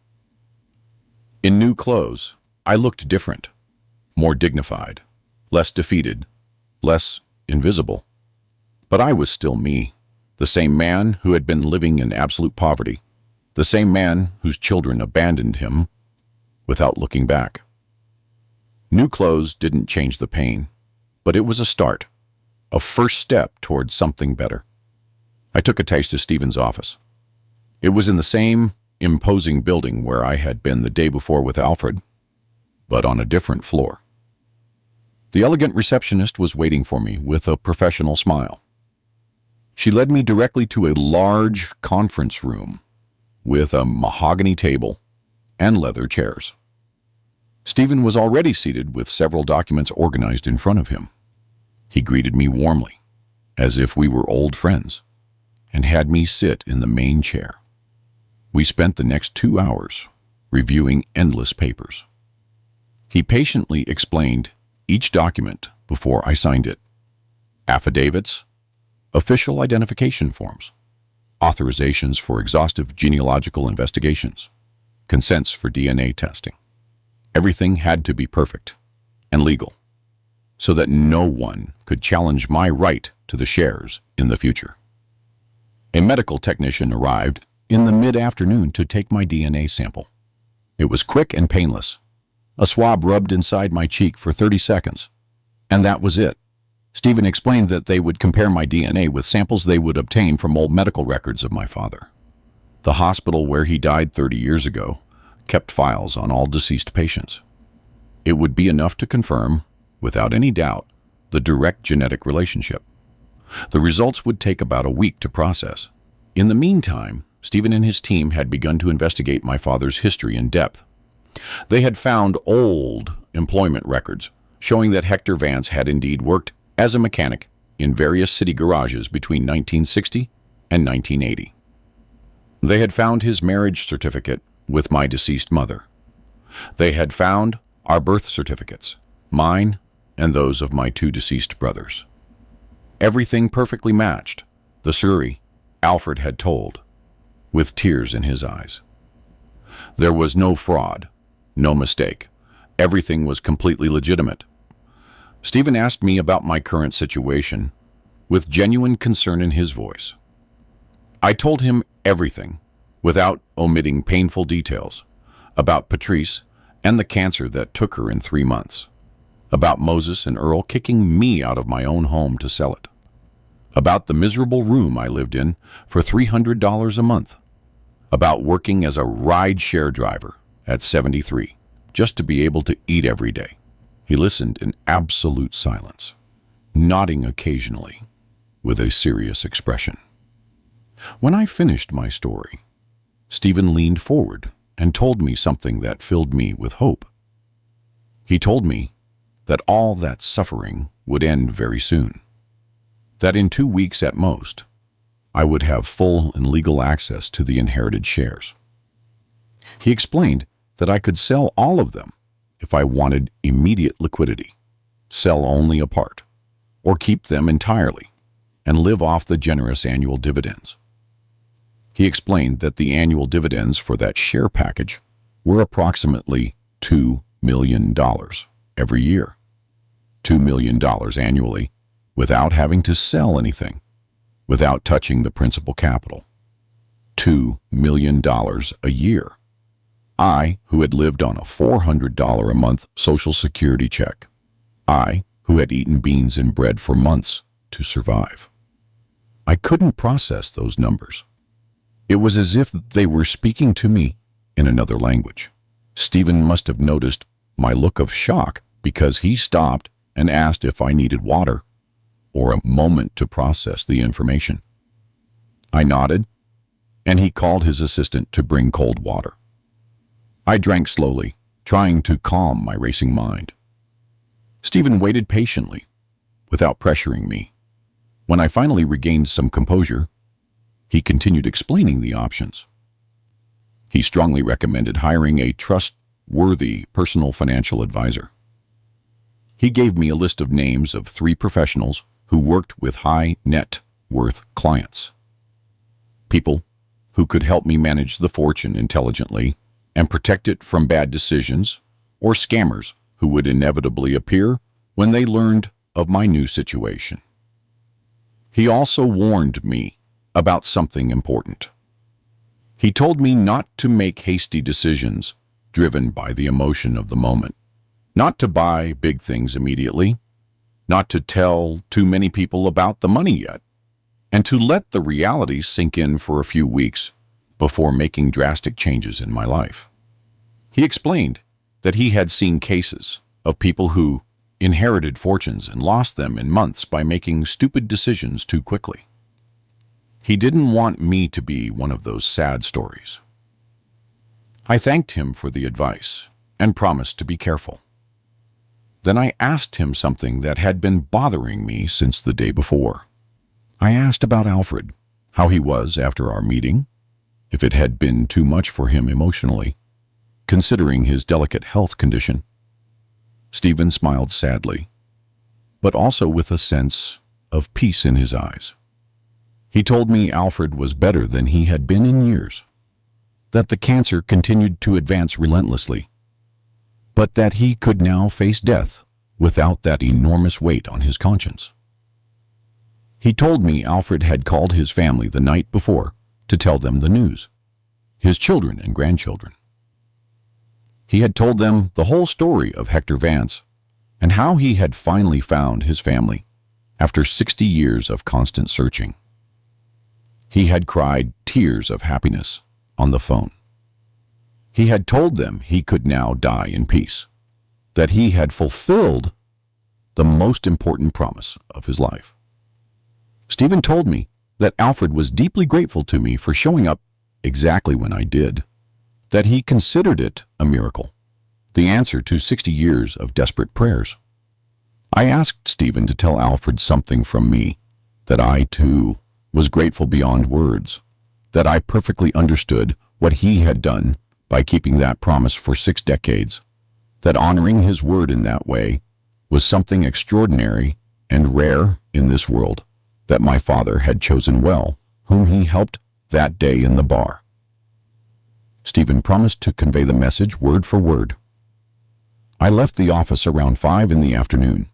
In new clothes, I looked different, more dignified, less defeated, less invisible. But I was still me, the same man who had been living in absolute poverty, the same man whose children abandoned him without looking back. New clothes didn't change the pain, but it was a start, a first step towards something better. I took a taste of Stephen's office. It was in the same imposing building where I had been the day before with Alfred, but on a different floor. The elegant receptionist was waiting for me with a professional smile. She led me directly to a large conference room with a mahogany table and leather chairs. Stephen was already seated with several documents organized in front of him. He greeted me warmly, as if we were old friends, and had me sit in the main chair. We spent the next 2 hours reviewing endless papers. He patiently explained each document before I signed it. Affidavits, official identification forms, authorizations for exhaustive genealogical investigations, consents for DNA testing. Everything had to be perfect and legal, so that no one could challenge my right to the shares in the future. A medical technician arrived in the mid-afternoon to take my DNA sample. It was quick and painless. A swab rubbed inside my cheek for 30 seconds, and that was it. Stephen explained that they would compare my DNA with samples they would obtain from old medical records of my father. The hospital where he died 30 years ago kept files on all deceased patients. It would be enough to confirm, without any doubt, the direct genetic relationship. The results would take about a week to process. In the meantime, Stephen and his team had begun to investigate my father's history in depth. They had found old employment records showing that Hector Vance had indeed worked as a mechanic in various city garages between 1960 and 1980. They had found his marriage certificate with my deceased mother. They had found our birth certificates, mine and those of my 2 deceased brothers. Everything perfectly matched, the story Alfred had told, with tears in his eyes. There was no fraud, no mistake. Everything was completely legitimate. Stephen asked me about my current situation, with genuine concern in his voice. I told him everything, without omitting painful details, about Patrice and the cancer that took her in 3 months, about Moses and Earl kicking me out of my own home to sell it, about the miserable room I lived in for $300 a month, about working as a ride-share driver at 73, just to be able to eat every day. He listened in absolute silence, nodding occasionally with a serious expression. When I finished my story, Stephen leaned forward and told me something that filled me with hope. He told me that all that suffering would end very soon, that in 2 weeks at most, I would have full and legal access to the inherited shares. He explained that I could sell all of them if I wanted immediate liquidity, sell only a part, or keep them entirely and live off the generous annual dividends. He explained that the annual dividends for that share package were approximately $2 million every year. $2 million annually without having to sell anything, without touching the principal capital. $2 million a year. I, who had lived on a $400 a month Social Security check. I, who had eaten beans and bread for months to survive. I couldn't process those numbers. It was as if they were speaking to me in another language. Stephen must have noticed my look of shock because he stopped and asked if I needed water or a moment to process the information. I nodded, and he called his assistant to bring cold water. I drank slowly, trying to calm my racing mind. Stephen waited patiently, without pressuring me. When I finally regained some composure, he continued explaining the options. He strongly recommended hiring a trustworthy personal financial advisor. He gave me a list of names of 3 professionals who worked with high net worth clients. People who could help me manage the fortune intelligently and protect it from bad decisions or scammers who would inevitably appear when they learned of my new situation. He also warned me about something important. He told me not to make hasty decisions driven by the emotion of the moment, not to buy big things immediately, not to tell too many people about the money yet, and to let the reality sink in for a few weeks before making drastic changes in my life. He explained that he had seen cases of people who inherited fortunes and lost them in months by making stupid decisions too quickly. He didn't want me to be one of those sad stories. I thanked him for the advice and promised to be careful. Then I asked him something that had been bothering me since the day before. I asked about Alfred, how he was after our meeting, if it had been too much for him emotionally, considering his delicate health condition. Stephen smiled sadly, but also with a sense of peace in his eyes. He told me Alfred was better than he had been in years, that the cancer continued to advance relentlessly, but that he could now face death without that enormous weight on his conscience. He told me Alfred had called his family the night before to tell them the news, his children and grandchildren. He had told them the whole story of Hector Vance and how he had finally found his family after 60 years of constant searching. He had cried tears of happiness on the phone. He had told them he could now die in peace, that he had fulfilled the most important promise of his life. Stephen told me that Alfred was deeply grateful to me for showing up exactly when I did, that he considered it a miracle, the answer to 60 years of desperate prayers. I asked Stephen to tell Alfred something from me, that I, too, was grateful beyond words, that I perfectly understood what he had done by keeping that promise for 6 decades, that honoring his word in that way was something extraordinary and rare in this world, that my father had chosen well, whom he helped that day in the bar. Stephen promised to convey the message word for word. I left the office around 5 in the afternoon.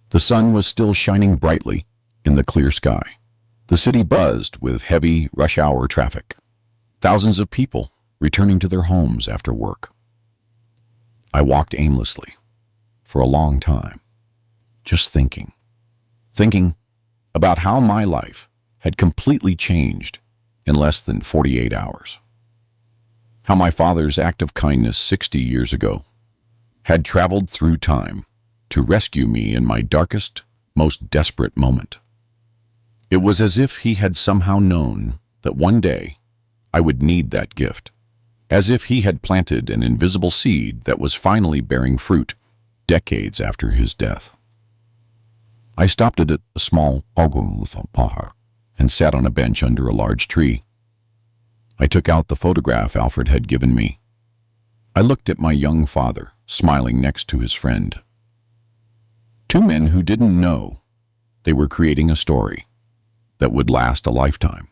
The sun was still shining brightly in the clear sky. The city buzzed with heavy rush-hour traffic. Thousands of people returning to their homes after work. I walked aimlessly for a long time, just thinking about how my life had completely changed in less than 48 hours. How my father's act of kindness 60 years ago had traveled through time to rescue me in my darkest, most desperate moment. It was as if he had somehow known that one day I would need that gift, as if he had planted an invisible seed that was finally bearing fruit decades after his death. I stopped at a small park and sat on a bench under a large tree. I took out the photograph Alfred had given me. I looked at my young father, smiling next to his friend. 2 men who didn't know they were creating a story that would last a lifetime.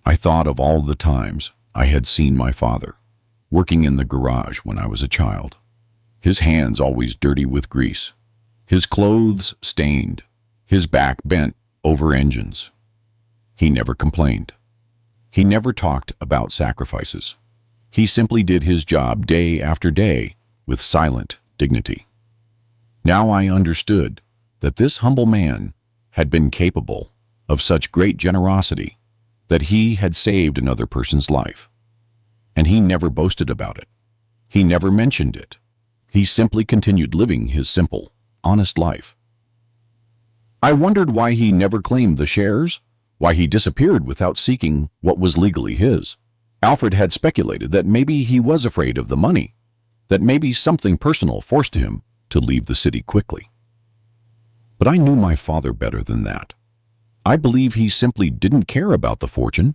I thought of all the times I had seen my father working in the garage when I was a child, his hands always dirty with grease, his clothes stained, his back bent over engines. He never complained. He never talked about sacrifices. He simply did his job day after day with silent dignity. Now I understood that this humble man had been capable of such great generosity that he had saved another person's life. And he never boasted about it. He never mentioned it. He simply continued living his simple, honest life. I wondered why he never claimed the shares, why he disappeared without seeking what was legally his. Alfred had speculated that maybe he was afraid of the money, that maybe something personal forced him to leave the city quickly. But I knew my father better than that. I believe he simply didn't care about the fortune.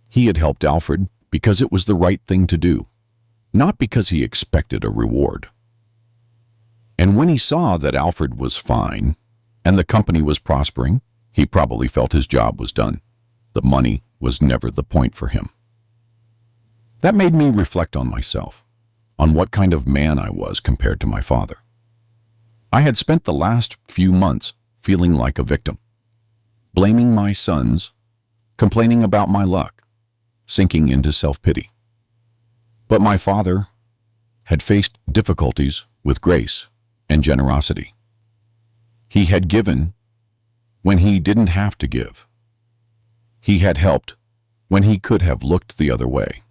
He had helped Alfred because it was the right thing to do, not because he expected a reward. And when he saw that Alfred was fine and the company was prospering, he probably felt his job was done. The money was never the point for him. That made me reflect on myself, on what kind of man I was compared to my father. I had spent the last few months feeling like a victim, blaming my sons, complaining about my luck, sinking into self-pity. But my father had faced difficulties with grace and generosity. He had given when he didn't have to give. He had helped when he could have looked the other way.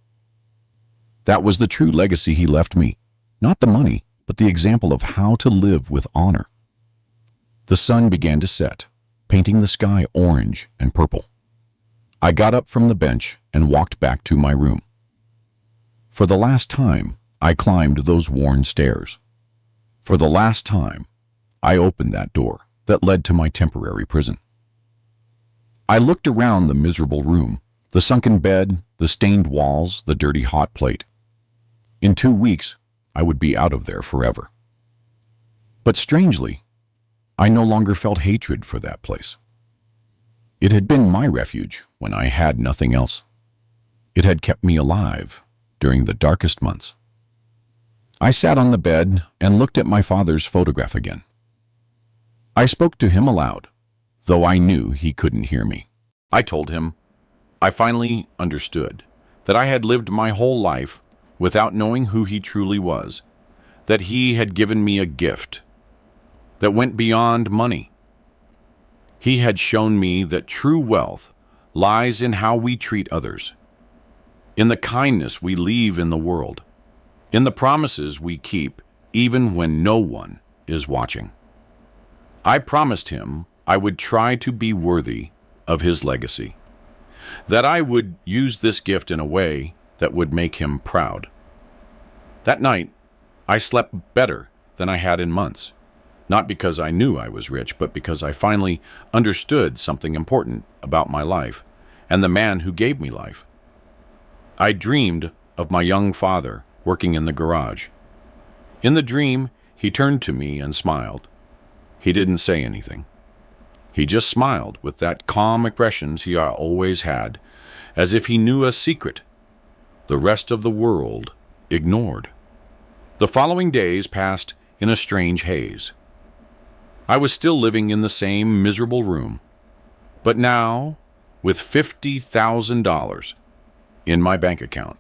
That was the true legacy he left me, not the money, but the example of how to live with honor. The sun began to set, painting the sky orange and purple. I got up from the bench and walked back to my room. For the last time, I climbed those worn stairs. For the last time, I opened that door that led to my temporary prison. I looked around the miserable room, the sunken bed, the stained walls, the dirty hot plate. In 2 weeks, I would be out of there forever. But strangely, I no longer felt hatred for that place. It had been my refuge when I had nothing else. It had kept me alive during the darkest months. I sat on the bed and looked at my father's photograph again. I spoke to him aloud, though I knew he couldn't hear me. I told him I finally understood that I had lived my whole life without knowing who he truly was, that he had given me a gift that went beyond money. He had shown me that true wealth lies in how we treat others, in the kindness we leave in the world, in the promises we keep even when no one is watching. I promised him I would try to be worthy of his legacy, that I would use this gift in a way that would make him proud. That night, I slept better than I had in months, not because I knew I was rich, but because I finally understood something important about my life and the man who gave me life. I dreamed of my young father working in the garage. In the dream, he turned to me and smiled. He didn't say anything. He just smiled with that calm expression he always had, as if he knew a secret the rest of the world ignored. The following days passed in a strange haze. I was still living in the same miserable room, but now with $50,000 in my bank account.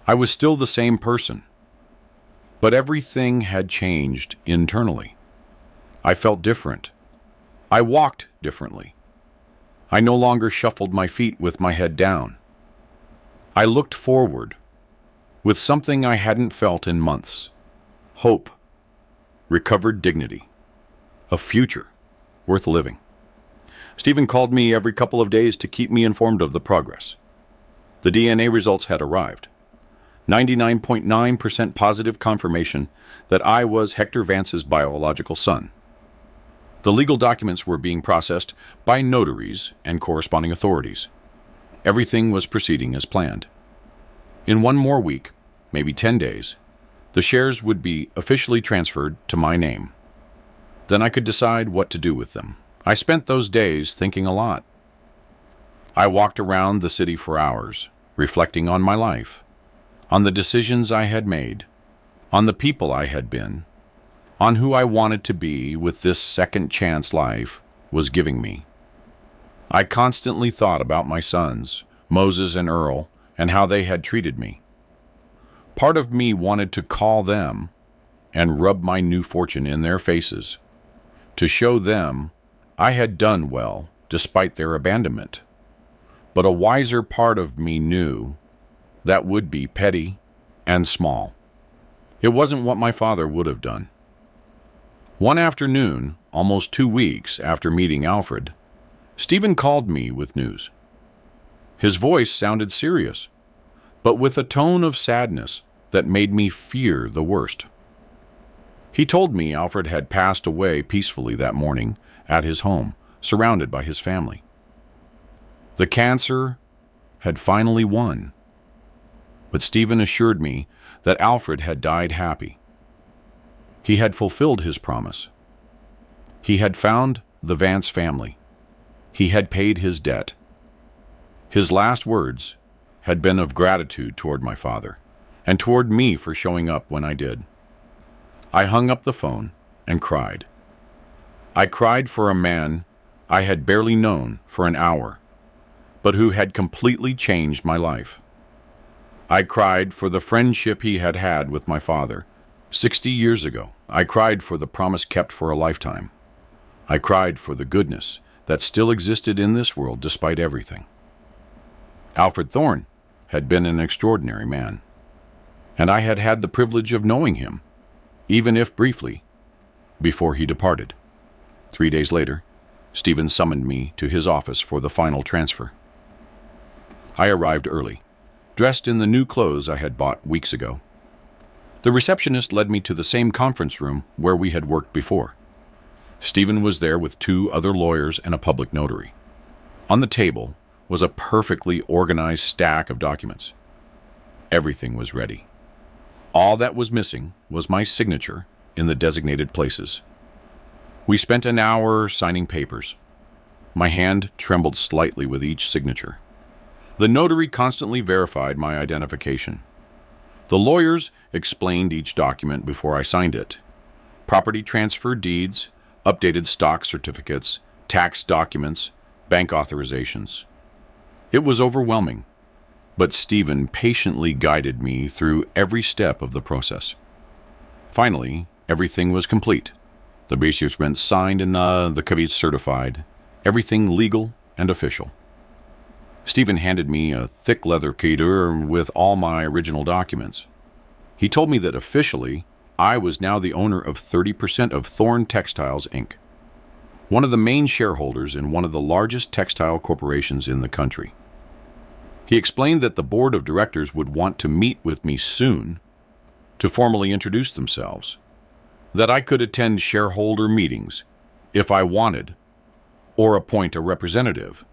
I was still the same person, but everything had changed internally. I felt different. I walked differently. I no longer shuffled my feet with my head down. I looked forward with something I hadn't felt in months: hope, recovered dignity, a future worth living. Stephen called me every couple of days to keep me informed of the progress. The DNA results had arrived. 99.9% positive confirmation that I was Hector Vance's biological son. The legal documents were being processed by notaries and corresponding authorities. Everything was proceeding as planned. In one more week, maybe 10 days, the shares would be officially transferred to my name. Then I could decide what to do with them. I spent those days thinking a lot. I walked around the city for hours, reflecting on my life, on the decisions I had made, on the people I had been, on who I wanted to be with this second chance life was giving me. I constantly thought about my sons, Moses and Earl, and how they had treated me. Part of me wanted to call them and rub my new fortune in their faces, to show them I had done well despite their abandonment. But a wiser part of me knew that would be petty and small. It wasn't what my father would have done. One afternoon, almost 2 weeks after meeting Alfred, Stephen called me with news. His voice sounded serious, but with a tone of sadness that made me fear the worst. He told me Alfred had passed away peacefully that morning at his home, surrounded by his family. The cancer had finally won, but Stephen assured me that Alfred had died happy. He had fulfilled his promise. He had found the Vance family. He had paid his debt. His last words had been of gratitude toward my father, and toward me for showing up when I did. I hung up the phone and cried. I cried for a man I had barely known for an hour, but who had completely changed my life. I cried for the friendship he had had with my father 60 years ago. I cried for the promise kept for a lifetime. I cried for the goodness that still existed in this world despite everything. Alfred Thorne had been an extraordinary man, and I had had the privilege of knowing him, even if briefly, before he departed. 3 days later, Stephen summoned me to his office for the final transfer. I arrived early, dressed in the new clothes I had bought weeks ago. The receptionist led me to the same conference room where we had worked before. Stephen was there with 2 other lawyers and a public notary. On the table was a perfectly organized stack of documents. Everything was ready. All that was missing was my signature in the designated places. We spent an hour signing papers. My hand trembled slightly with each signature. The notary constantly verified my identification. The lawyers explained each document before I signed it. Property transfer deeds, updated stock certificates, tax documents, bank authorizations. It was overwhelming, but Stephen patiently guided me through every step of the process. Finally, everything was complete. The betrayal signed and the caveat certified. Everything legal and official. Stephen handed me a thick leather keyder with all my original documents. He told me that officially, I was now the owner of 30% of Thorn Textiles, Inc., one of the main shareholders in one of the largest textile corporations in the country. He explained that the board of directors would want to meet with me soon to formally introduce themselves, that I could attend shareholder meetings if I wanted, or appoint a representative,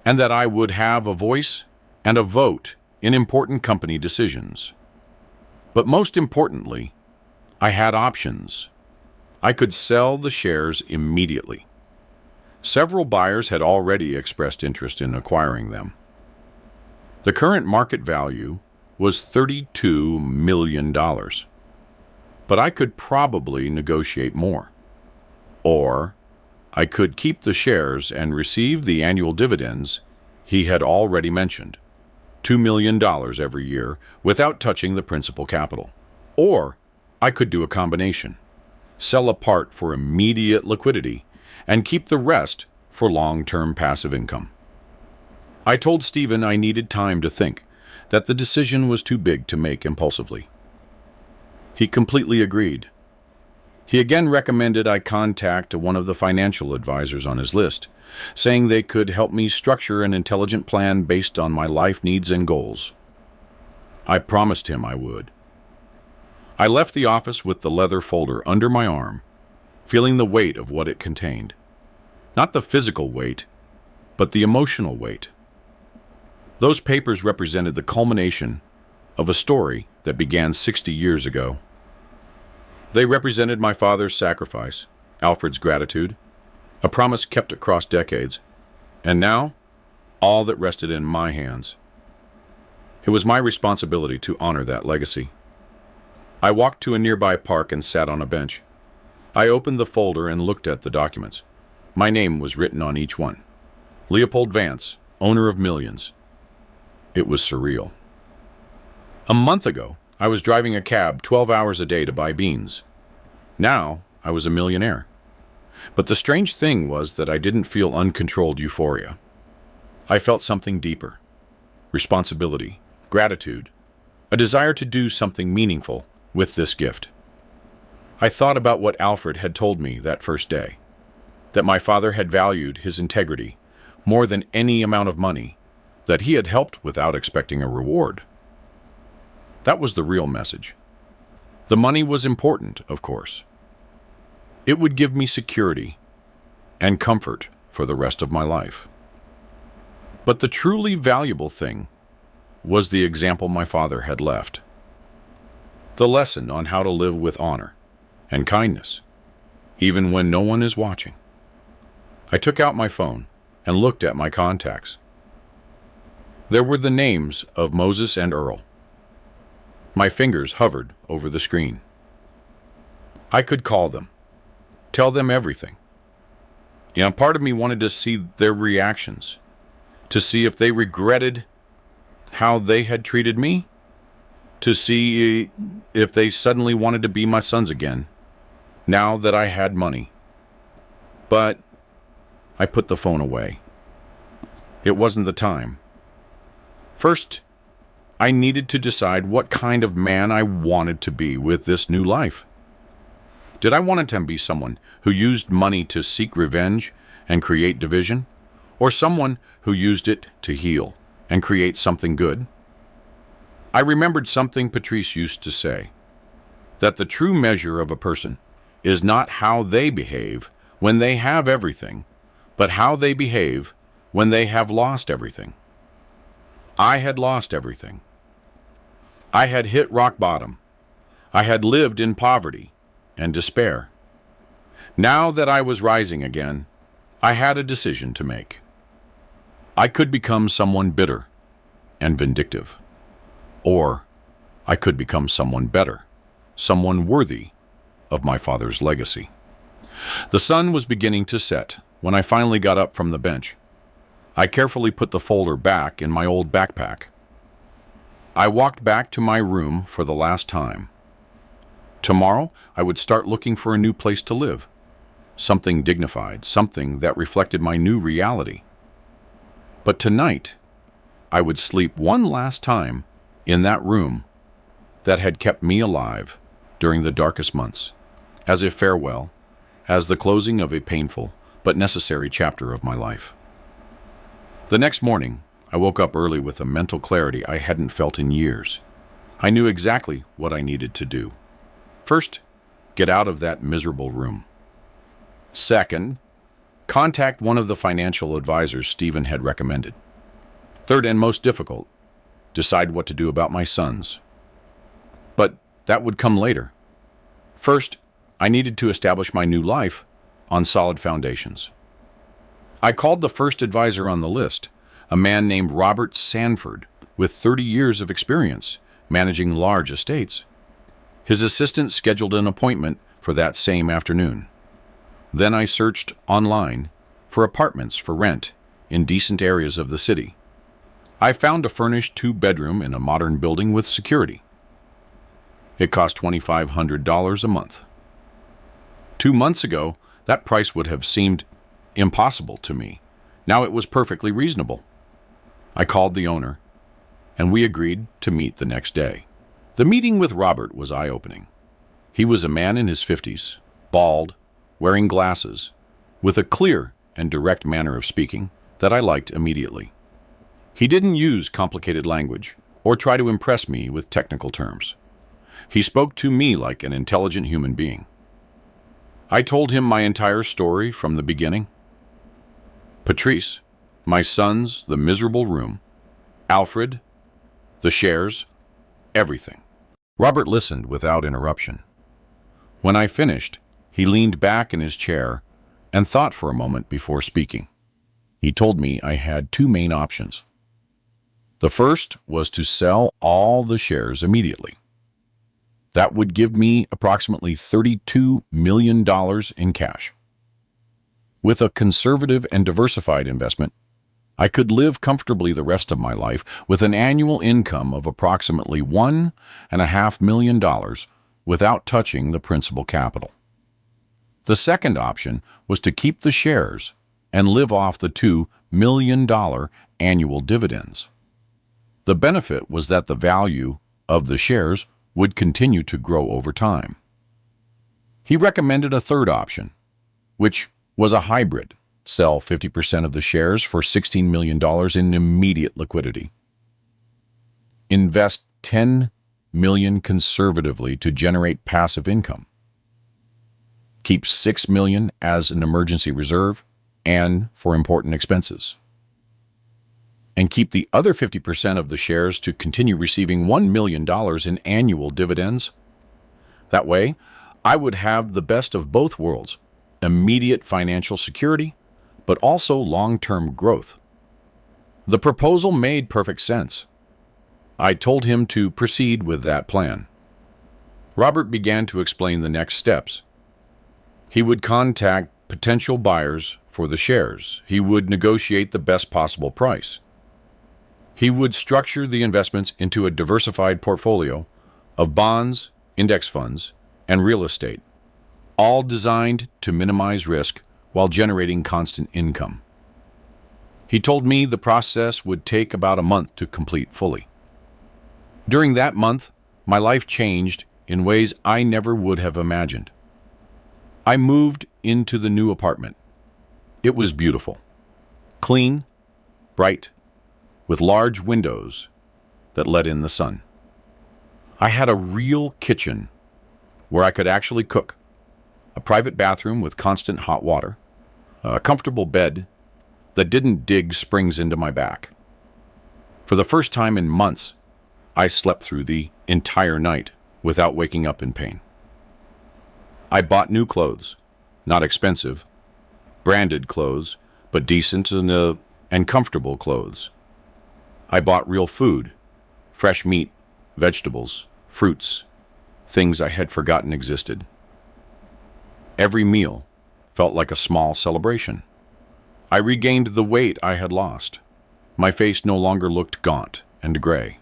and that I would have a voice and a vote in important company decisions. But most importantly, I had options. I could sell the shares immediately. Several buyers had already expressed interest in acquiring them. The current market value was $32 million, but I could probably negotiate more. Or I could keep the shares and receive the annual dividends he had already mentioned, $2 million every year without touching the principal capital. Or I could do a combination, sell a part for immediate liquidity and keep the rest for long-term passive income. I told Stephen I needed time to think, that the decision was too big to make impulsively. He completely agreed. He again recommended I contact one of the financial advisors on his list, saying they could help me structure an intelligent plan based on my life needs and goals. I promised him I would. I left the office with the leather folder under my arm, feeling the weight of what it contained. Not the physical weight, but the emotional weight. Those papers represented the culmination of a story that began 60 years ago. They represented my father's sacrifice, Alfred's gratitude, a promise kept across decades, and now, all that rested in my hands. It was my responsibility to honor that legacy. I walked to a nearby park and sat on a bench. I opened the folder and looked at the documents. My name was written on each one. Leopold Vance, owner of millions. It was surreal. A month ago, I was driving a cab 12 hours a day to buy beans. Now, I was a millionaire. But the strange thing was that I didn't feel uncontrolled euphoria. I felt something deeper. Responsibility, gratitude, a desire to do something meaningful with this gift. I thought about what Alfred had told me that first day, that my father had valued his integrity more than any amount of money, that he had helped without expecting a reward. That was the real message. The money was important, of course. It would give me security and comfort for the rest of my life. But the truly valuable thing was the example my father had left. The lesson on how to live with honor and kindness, even when no one is watching. I took out my phone and looked at my contacts. There were the names of Moses and Earl. My fingers hovered over the screen. I could call them, tell them everything. Part of me wanted to see their reactions, to see if they regretted how they had treated me, to see if they suddenly wanted to be my sons again, now that I had money. But I put the phone away. It wasn't the time. First, I needed to decide what kind of man I wanted to be with this new life. Did I want to be someone who used money to seek revenge and create division, or someone who used it to heal and create something good? I remembered something Patrice used to say, that the true measure of a person is not how they behave when they have everything, but how they behave when they have lost everything. I had lost everything. I had hit rock bottom. I had lived in poverty and despair. Now that I was rising again, I had a decision to make. I could become someone bitter and vindictive, or I could become someone better, someone worthy of my father's legacy. The sun was beginning to set when I finally got up from the bench. I carefully put the folder back in my old backpack. I walked back to my room for the last time. Tomorrow, I would start looking for a new place to live, something dignified, something that reflected my new reality. But tonight, I would sleep one last time in that room that had kept me alive during the darkest months, as a farewell, as the closing of a painful but necessary chapter of my life. The next morning, I woke up early with a mental clarity I hadn't felt in years. I knew exactly what I needed to do. First, get out of that miserable room. Second, contact one of the financial advisors Stephen had recommended. Third, and most difficult, decide what to do about my sons. But that would come later. First, I needed to establish my new life on solid foundations. I called the first advisor on the list, a man named Robert Sanford, with 30 years of experience managing large estates. His assistant scheduled an appointment for that same afternoon. Then I searched online for apartments for rent in decent areas of the city. I found a furnished 2-bedroom in a modern building with security. It cost $2,500 a month. 2 months ago, that price would have seemed impossible to me. Now it was perfectly reasonable. I called the owner, and we agreed to meet the next day. The meeting with Robert was eye-opening. He was a man in his 50s, bald, wearing glasses, with a clear and direct manner of speaking that I liked immediately. He didn't use complicated language or try to impress me with technical terms. He spoke to me like an intelligent human being. I told him my entire story from the beginning. Patrice, my sons, the miserable room, Alfred, the shares, everything. Robert listened without interruption. When I finished, he leaned back in his chair and thought for a moment before speaking. He told me I had 2 main options. The first was to sell all the shares immediately. That would give me approximately $32 million in cash. With a conservative and diversified investment, I could live comfortably the rest of my life with an annual income of approximately $1.5 million without touching the principal capital. The second option was to keep the shares and live off the $2 million annual dividends. The benefit was that the value of the shares would continue to grow over time. He recommended a third option, which was a hybrid: sell 50% of the shares for $16 million in immediate liquidity. Invest $10 million conservatively to generate passive income. Keep $6 million as an emergency reserve and for important expenses. And keep the other 50% of the shares to continue receiving $1 million in annual dividends. That way, I would have the best of both worlds: immediate financial security, but also long-term growth. The proposal made perfect sense. I told him to proceed with that plan. Robert began to explain the next steps. He would contact potential buyers for the shares. He would negotiate the best possible price. He would structure the investments into a diversified portfolio of bonds, index funds, and real estate, all designed to minimize risk while generating constant income. He told me the process would take about a month to complete fully. During that month, my life changed in ways I never would have imagined. I moved into the new apartment. It was beautiful. Clean, bright, with large windows that let in the sun. I had a real kitchen where I could actually cook, a private bathroom with constant hot water, a comfortable bed that didn't dig springs into my back. For the first time in months, I slept through the entire night without waking up in pain. I bought new clothes, not expensive, branded clothes, but decent and comfortable clothes. I bought real food, fresh meat, vegetables, fruits, things I had forgotten existed. Every meal felt like a small celebration. I regained the weight I had lost. My face no longer looked gaunt and gray.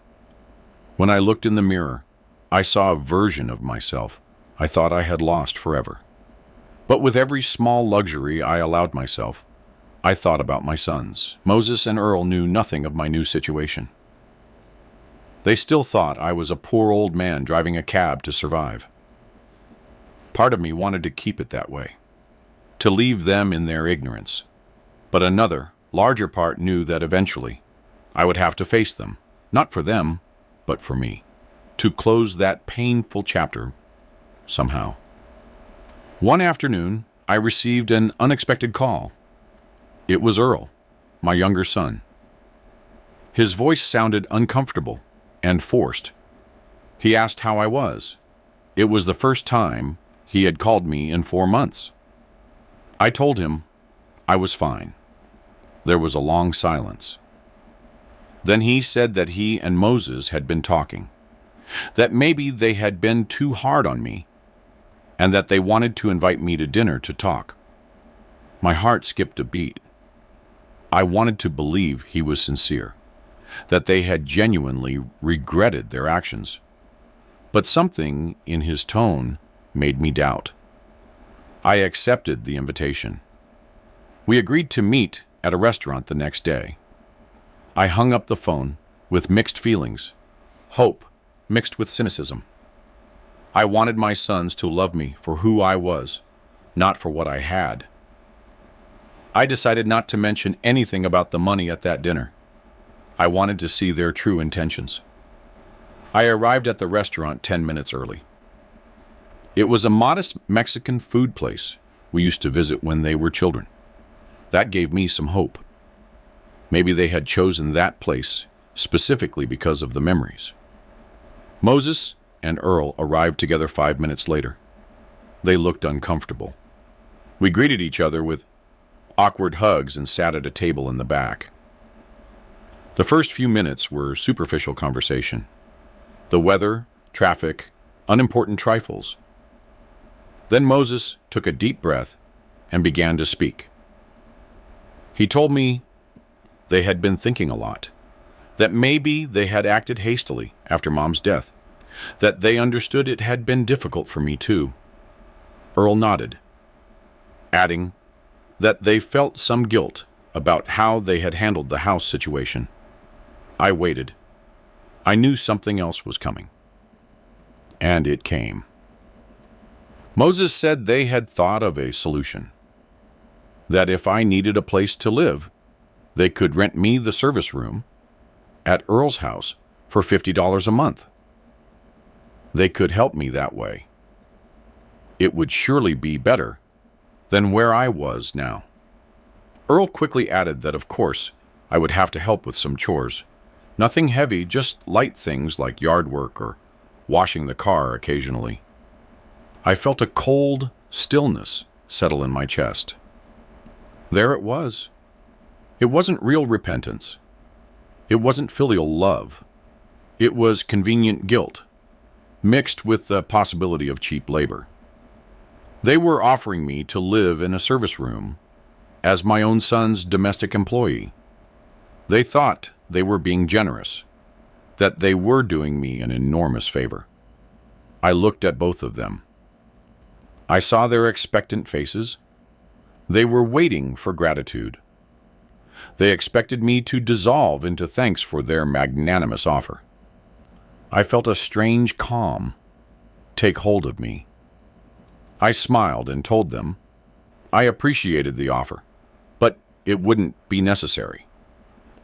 When I looked in the mirror, I saw a version of myself I thought I had lost forever. But with every small luxury I allowed myself, I thought about my sons. Moses and Earl knew nothing of my new situation. They still thought I was a poor old man driving a cab to survive. Part of me wanted to keep it that way, to leave them in their ignorance. But another, larger part knew that eventually I would have to face them, not for them, but for me, to close that painful chapter somehow. One afternoon, I received an unexpected call. It was Earl, my younger son. His voice sounded uncomfortable and forced. He asked how I was. It was the first time he had called me in 4 months. I told him I was fine. There was a long silence. Then he said that he and Moses had been talking, that maybe they had been too hard on me, and that they wanted to invite me to dinner to talk. My heart skipped a beat. I wanted to believe he was sincere, that they had genuinely regretted their actions. But something in his tone made me doubt. I accepted the invitation. We agreed to meet at a restaurant the next day. I hung up the phone with mixed feelings, hope mixed with cynicism. I wanted my sons to love me for who I was, not for what I had. I decided not to mention anything about the money at that dinner. I wanted to see their true intentions. I arrived at the restaurant 10 minutes early. It was a modest Mexican food place we used to visit when they were children. That gave me some hope. Maybe they had chosen that place specifically because of the memories. Moses and Earl arrived together 5 minutes later. They looked uncomfortable. We greeted each other with awkward hugs and sat at a table in the back. The first few minutes were superficial conversation. The weather, traffic, unimportant trifles. Then Moses took a deep breath and began to speak. He told me they had been thinking a lot, that maybe they had acted hastily after Mom's death, that they understood it had been difficult for me too. Earl nodded, adding that they felt some guilt about how they had handled the house situation. I waited. I knew something else was coming. And it came. Moses said they had thought of a solution, that if I needed a place to live, they could rent me the service room at Earl's house for $50 a month. They could help me that way. It would surely be better than where I was now. Earl quickly added that, of course, I would have to help with some chores. Nothing heavy, just light things like yard work or washing the car occasionally. I felt a cold stillness settle in my chest. There it was. It wasn't real repentance. It wasn't filial love. It was convenient guilt, mixed with the possibility of cheap labor. They were offering me to live in a service room as my own son's domestic employee. They thought they were being generous, that they were doing me an enormous favor. I looked at both of them. I saw their expectant faces. They were waiting for gratitude. They expected me to dissolve into thanks for their magnanimous offer. I felt a strange calm take hold of me. I smiled and told them I appreciated the offer, it wouldn't be necessary,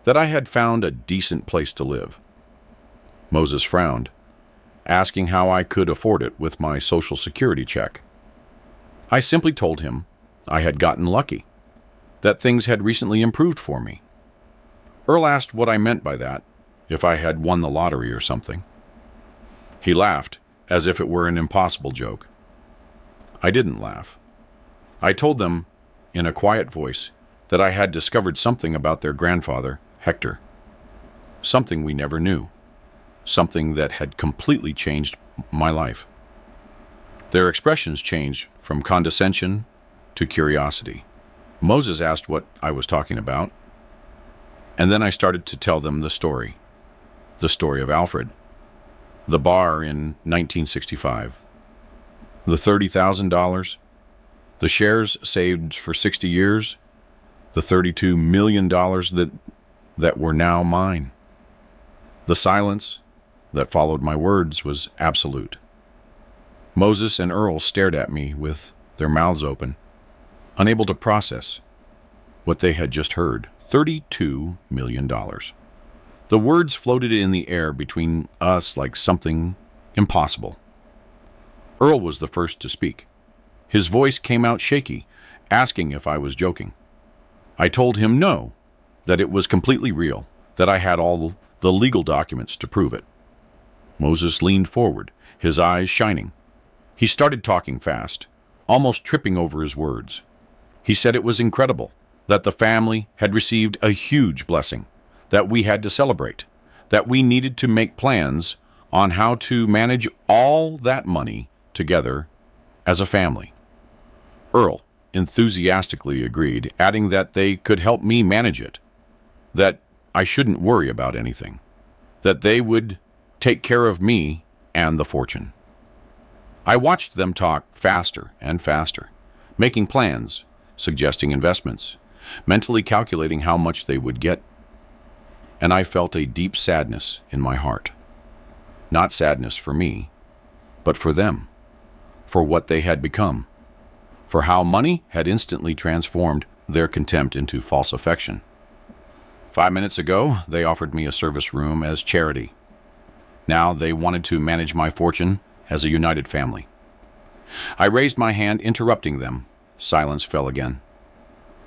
that I had found a decent place to live. Moses frowned, asking how I could afford it with my Social Security check. I simply told him I had gotten lucky, that things had recently improved for me. Earl asked what I meant by that, if I had won the lottery or something. He laughed, as if it were an impossible joke. I didn't laugh. I told them, in a quiet voice, that I had discovered something about their grandfather, Hector. Something we never knew. Something that had completely changed my life. Their expressions changed from condescension to curiosity. Moses asked what I was talking about, and then I started to tell them the story of Alfred, the bar in 1965, the $30,000, the shares saved for 60 years, the $32 million that were now mine. The silence that followed my words was absolute. Moses and Earl stared at me with their mouths open, unable to process what they had just heard. $32 million. The words floated in the air between us like something impossible. Earl was the first to speak. His voice came out shaky, asking if I was joking. I told him no, that it was completely real, that I had all the legal documents to prove it. Moses leaned forward, his eyes shining. He started talking fast, almost tripping over his words. He said it was incredible, that the family had received a huge blessing, that we had to celebrate, that we needed to make plans on how to manage all that money together as a family. Earl enthusiastically agreed, adding that they could help me manage it, that I shouldn't worry about anything, that they would take care of me and the fortune. I watched them talk faster and faster, making plans, suggesting investments, mentally calculating how much they would get, and I felt a deep sadness in my heart. Not sadness for me, but for them, for what they had become, for how money had instantly transformed their contempt into false affection. 5 minutes ago, they offered me a service room as charity. Now they wanted to manage my fortune as a united family. I raised my hand, interrupting them. Silence fell again.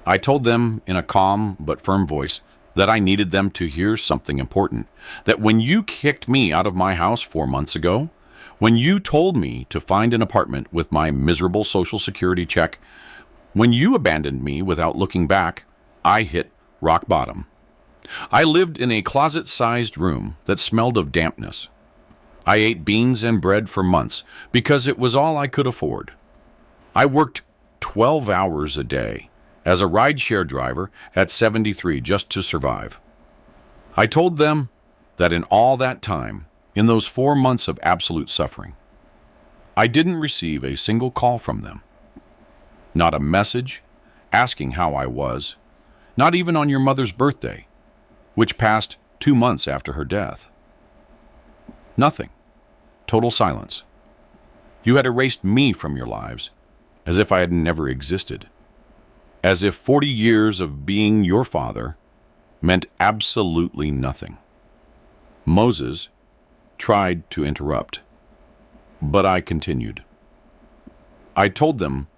I told them in a calm but firm voice that I needed them to hear something important, that when you kicked me out of my house 4 months ago, when you told me to find an apartment with my miserable Social Security check, when you abandoned me without looking back, I hit rock bottom. I lived in a closet-sized room that smelled of dampness. I ate beans and bread for months because it was all I could afford. I worked 12 hours a day as a rideshare driver at 73 just to survive. I told them that in all that time, in those 4 months of absolute suffering, I didn't receive a single call from them. Not a message asking how I was, not even on your mother's birthday, which passed 2 months after her death. Nothing. Total silence. You had erased me from your lives, as if I had never existed. As if 40 years of being your father meant absolutely nothing. Moses tried to interrupt, but I continued. I told them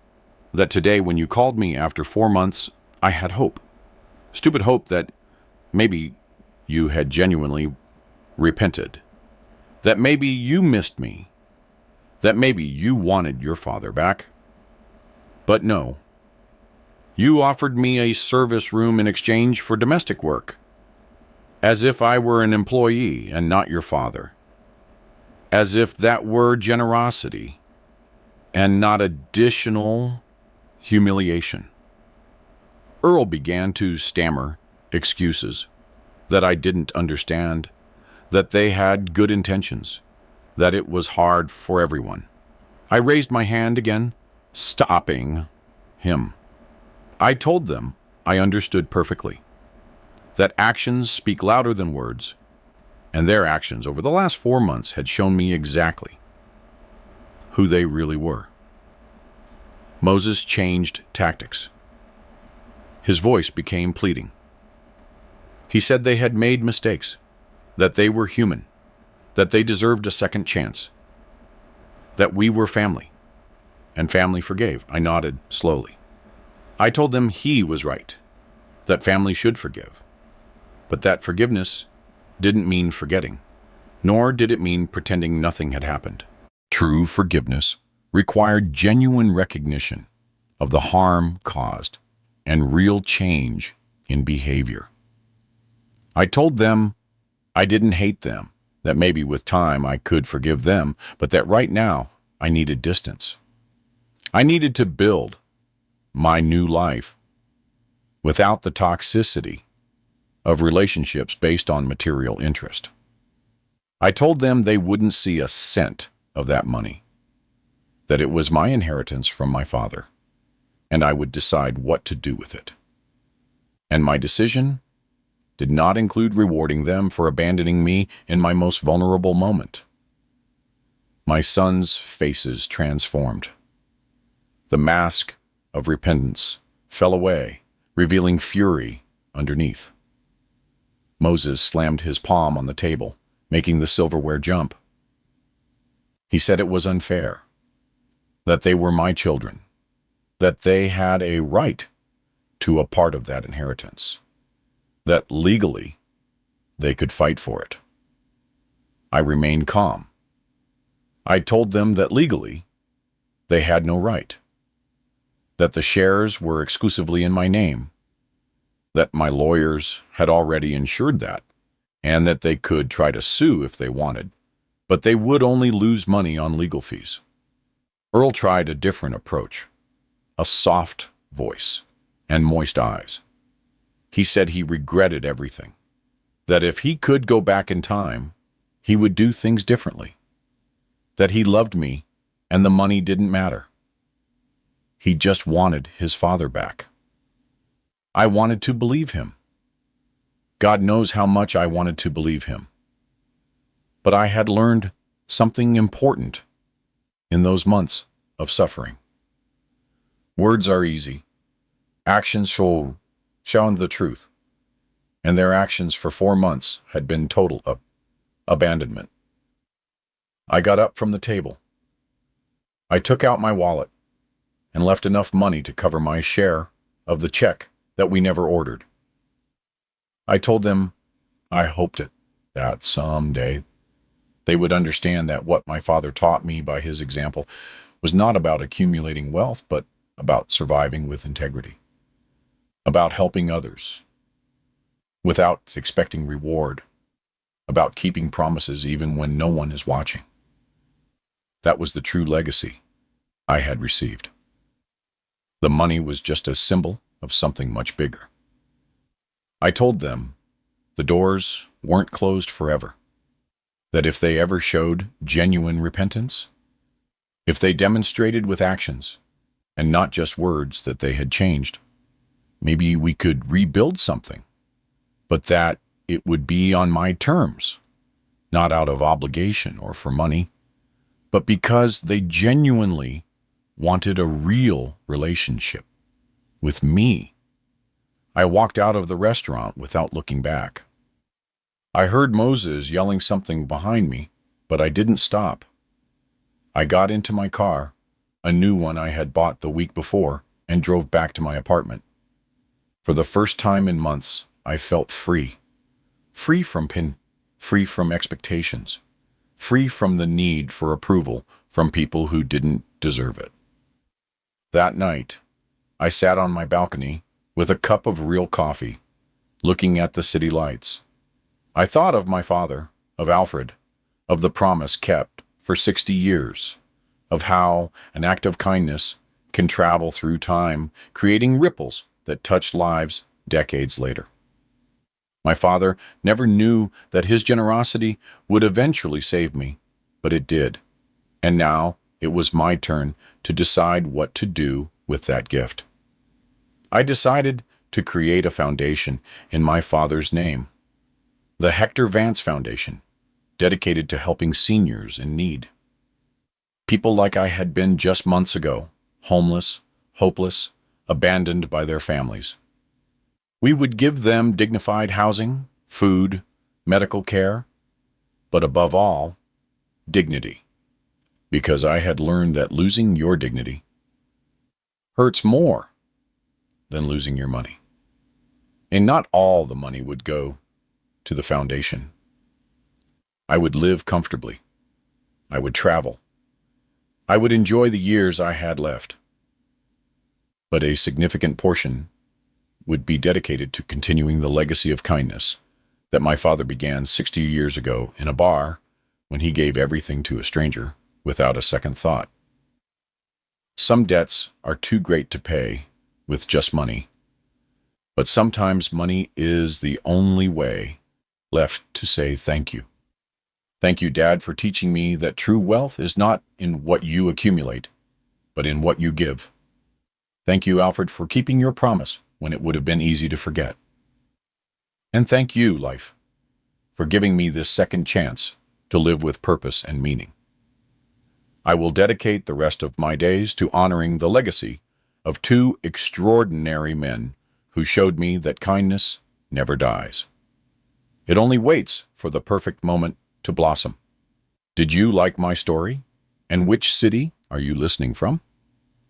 that today when you called me after 4 months, I had hope. Stupid hope that maybe you had genuinely repented, that maybe you missed me, that maybe you wanted your father back. But no, you offered me a service room in exchange for domestic work, as if I were an employee and not your father, as if that were generosity and not additional humiliation. Earl began to stammer excuses that I didn't understand, that they had good intentions, that it was hard for everyone. I raised my hand again, stopping him. I told them I understood perfectly, that actions speak louder than words, and their actions over the last 4 months had shown me exactly who they really were. Moses changed tactics. His voice became pleading. He said they had made mistakes, that they were human, that they deserved a second chance, that we were family, and family forgave. I nodded slowly. I told them he was right, that family should forgive, but that forgiveness didn't mean forgetting, nor did it mean pretending nothing had happened. True forgiveness required genuine recognition of the harm caused and real change in behavior. I told them I didn't hate them, that maybe with time I could forgive them, but that right now I needed distance. I needed to build my new life without the toxicity of relationships based on material interest. I told them they wouldn't see a cent of that money, that it was my inheritance from my father, and I would decide what to do with it. And my decision did not include rewarding them for abandoning me in my most vulnerable moment. My sons' faces transformed. The mask of repentance fell away, revealing fury underneath. Moses slammed his palm on the table, making the silverware jump. He said it was unfair, that they were my children, that they had a right to a part of that inheritance, that legally they could fight for it. I remained calm. I told them that legally they had no right, that the shares were exclusively in my name, that my lawyers had already ensured that, and that they could try to sue if they wanted, but they would only lose money on legal fees. Earl tried a different approach, a soft voice and moist eyes. He said he regretted everything, that if he could go back in time, he would do things differently, that he loved me and the money didn't matter. He just wanted his father back. I wanted to believe him. God knows how much I wanted to believe him. But I had learned something important in those months of suffering. Words are easy. Actions show the truth. And their actions for 4 months had been total abandonment. I got up from the table. I took out my wallet and left enough money to cover my share of the check that we never ordered. I told them I hoped that someday they would understand that what my father taught me by his example was not about accumulating wealth, but about surviving with integrity, about helping others without expecting reward, about keeping promises even when no one is watching. That was the true legacy I had received. The money was just a symbol of something much bigger. I told them the doors weren't closed forever, that if they ever showed genuine repentance, if they demonstrated with actions and not just words that they had changed, maybe we could rebuild something, but that it would be on my terms, not out of obligation or for money, but because they genuinely wanted a real relationship with me. I walked out of the restaurant without looking back. I heard Moses yelling something behind me, but I didn't stop. I got into my car, a new one I had bought the week before, and drove back to my apartment. For the first time in months, I felt free. Free from free from expectations, free from the need for approval from people who didn't deserve it. That night, I sat on my balcony with a cup of real coffee, looking at the city lights. I thought of my father, of Alfred, of the promise kept for 60 years, of how an act of kindness can travel through time, creating ripples that touch lives decades later. My father never knew that his generosity would eventually save me, but it did. And now it was my turn to decide what to do with that gift. I decided to create a foundation in my father's name, the Hector Vance Foundation, dedicated to helping seniors in need. People like I had been just months ago, homeless, hopeless, abandoned by their families. We would give them dignified housing, food, medical care, but above all, dignity. Because I had learned that losing your dignity hurts more than losing your money. And not all the money would go to the foundation. I would live comfortably. I would travel. I would enjoy the years I had left. But a significant portion would be dedicated to continuing the legacy of kindness that my father began 60 years ago in a bar when he gave everything to a stranger without a second thought. Some debts are too great to pay with just money, but sometimes money is the only way left to say thank you. Thank you, Dad, for teaching me that true wealth is not in what you accumulate, but in what you give. Thank you, Alfred, for keeping your promise when it would have been easy to forget. And thank you, life, for giving me this second chance to live with purpose and meaning. I will dedicate the rest of my days to honoring the legacy of two extraordinary men who showed me that kindness never dies. It only waits for the perfect moment to blossom. Did you like my story? And which city are you listening from?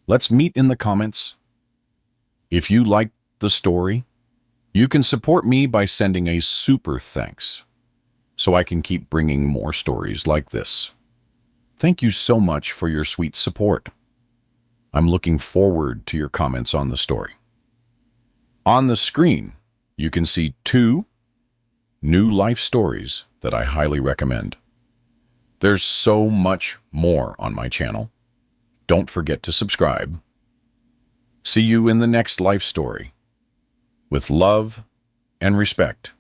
Let's meet in the comments. If you liked the story, you can support me by sending a super thanks so I can keep bringing more stories like this. Thank you so much for your sweet support. I'm looking forward to your comments on the story. On the screen, you can see 2 new life stories that I highly recommend. There's so much more on my channel. Don't forget to subscribe. See you in the next life story. With love and respect.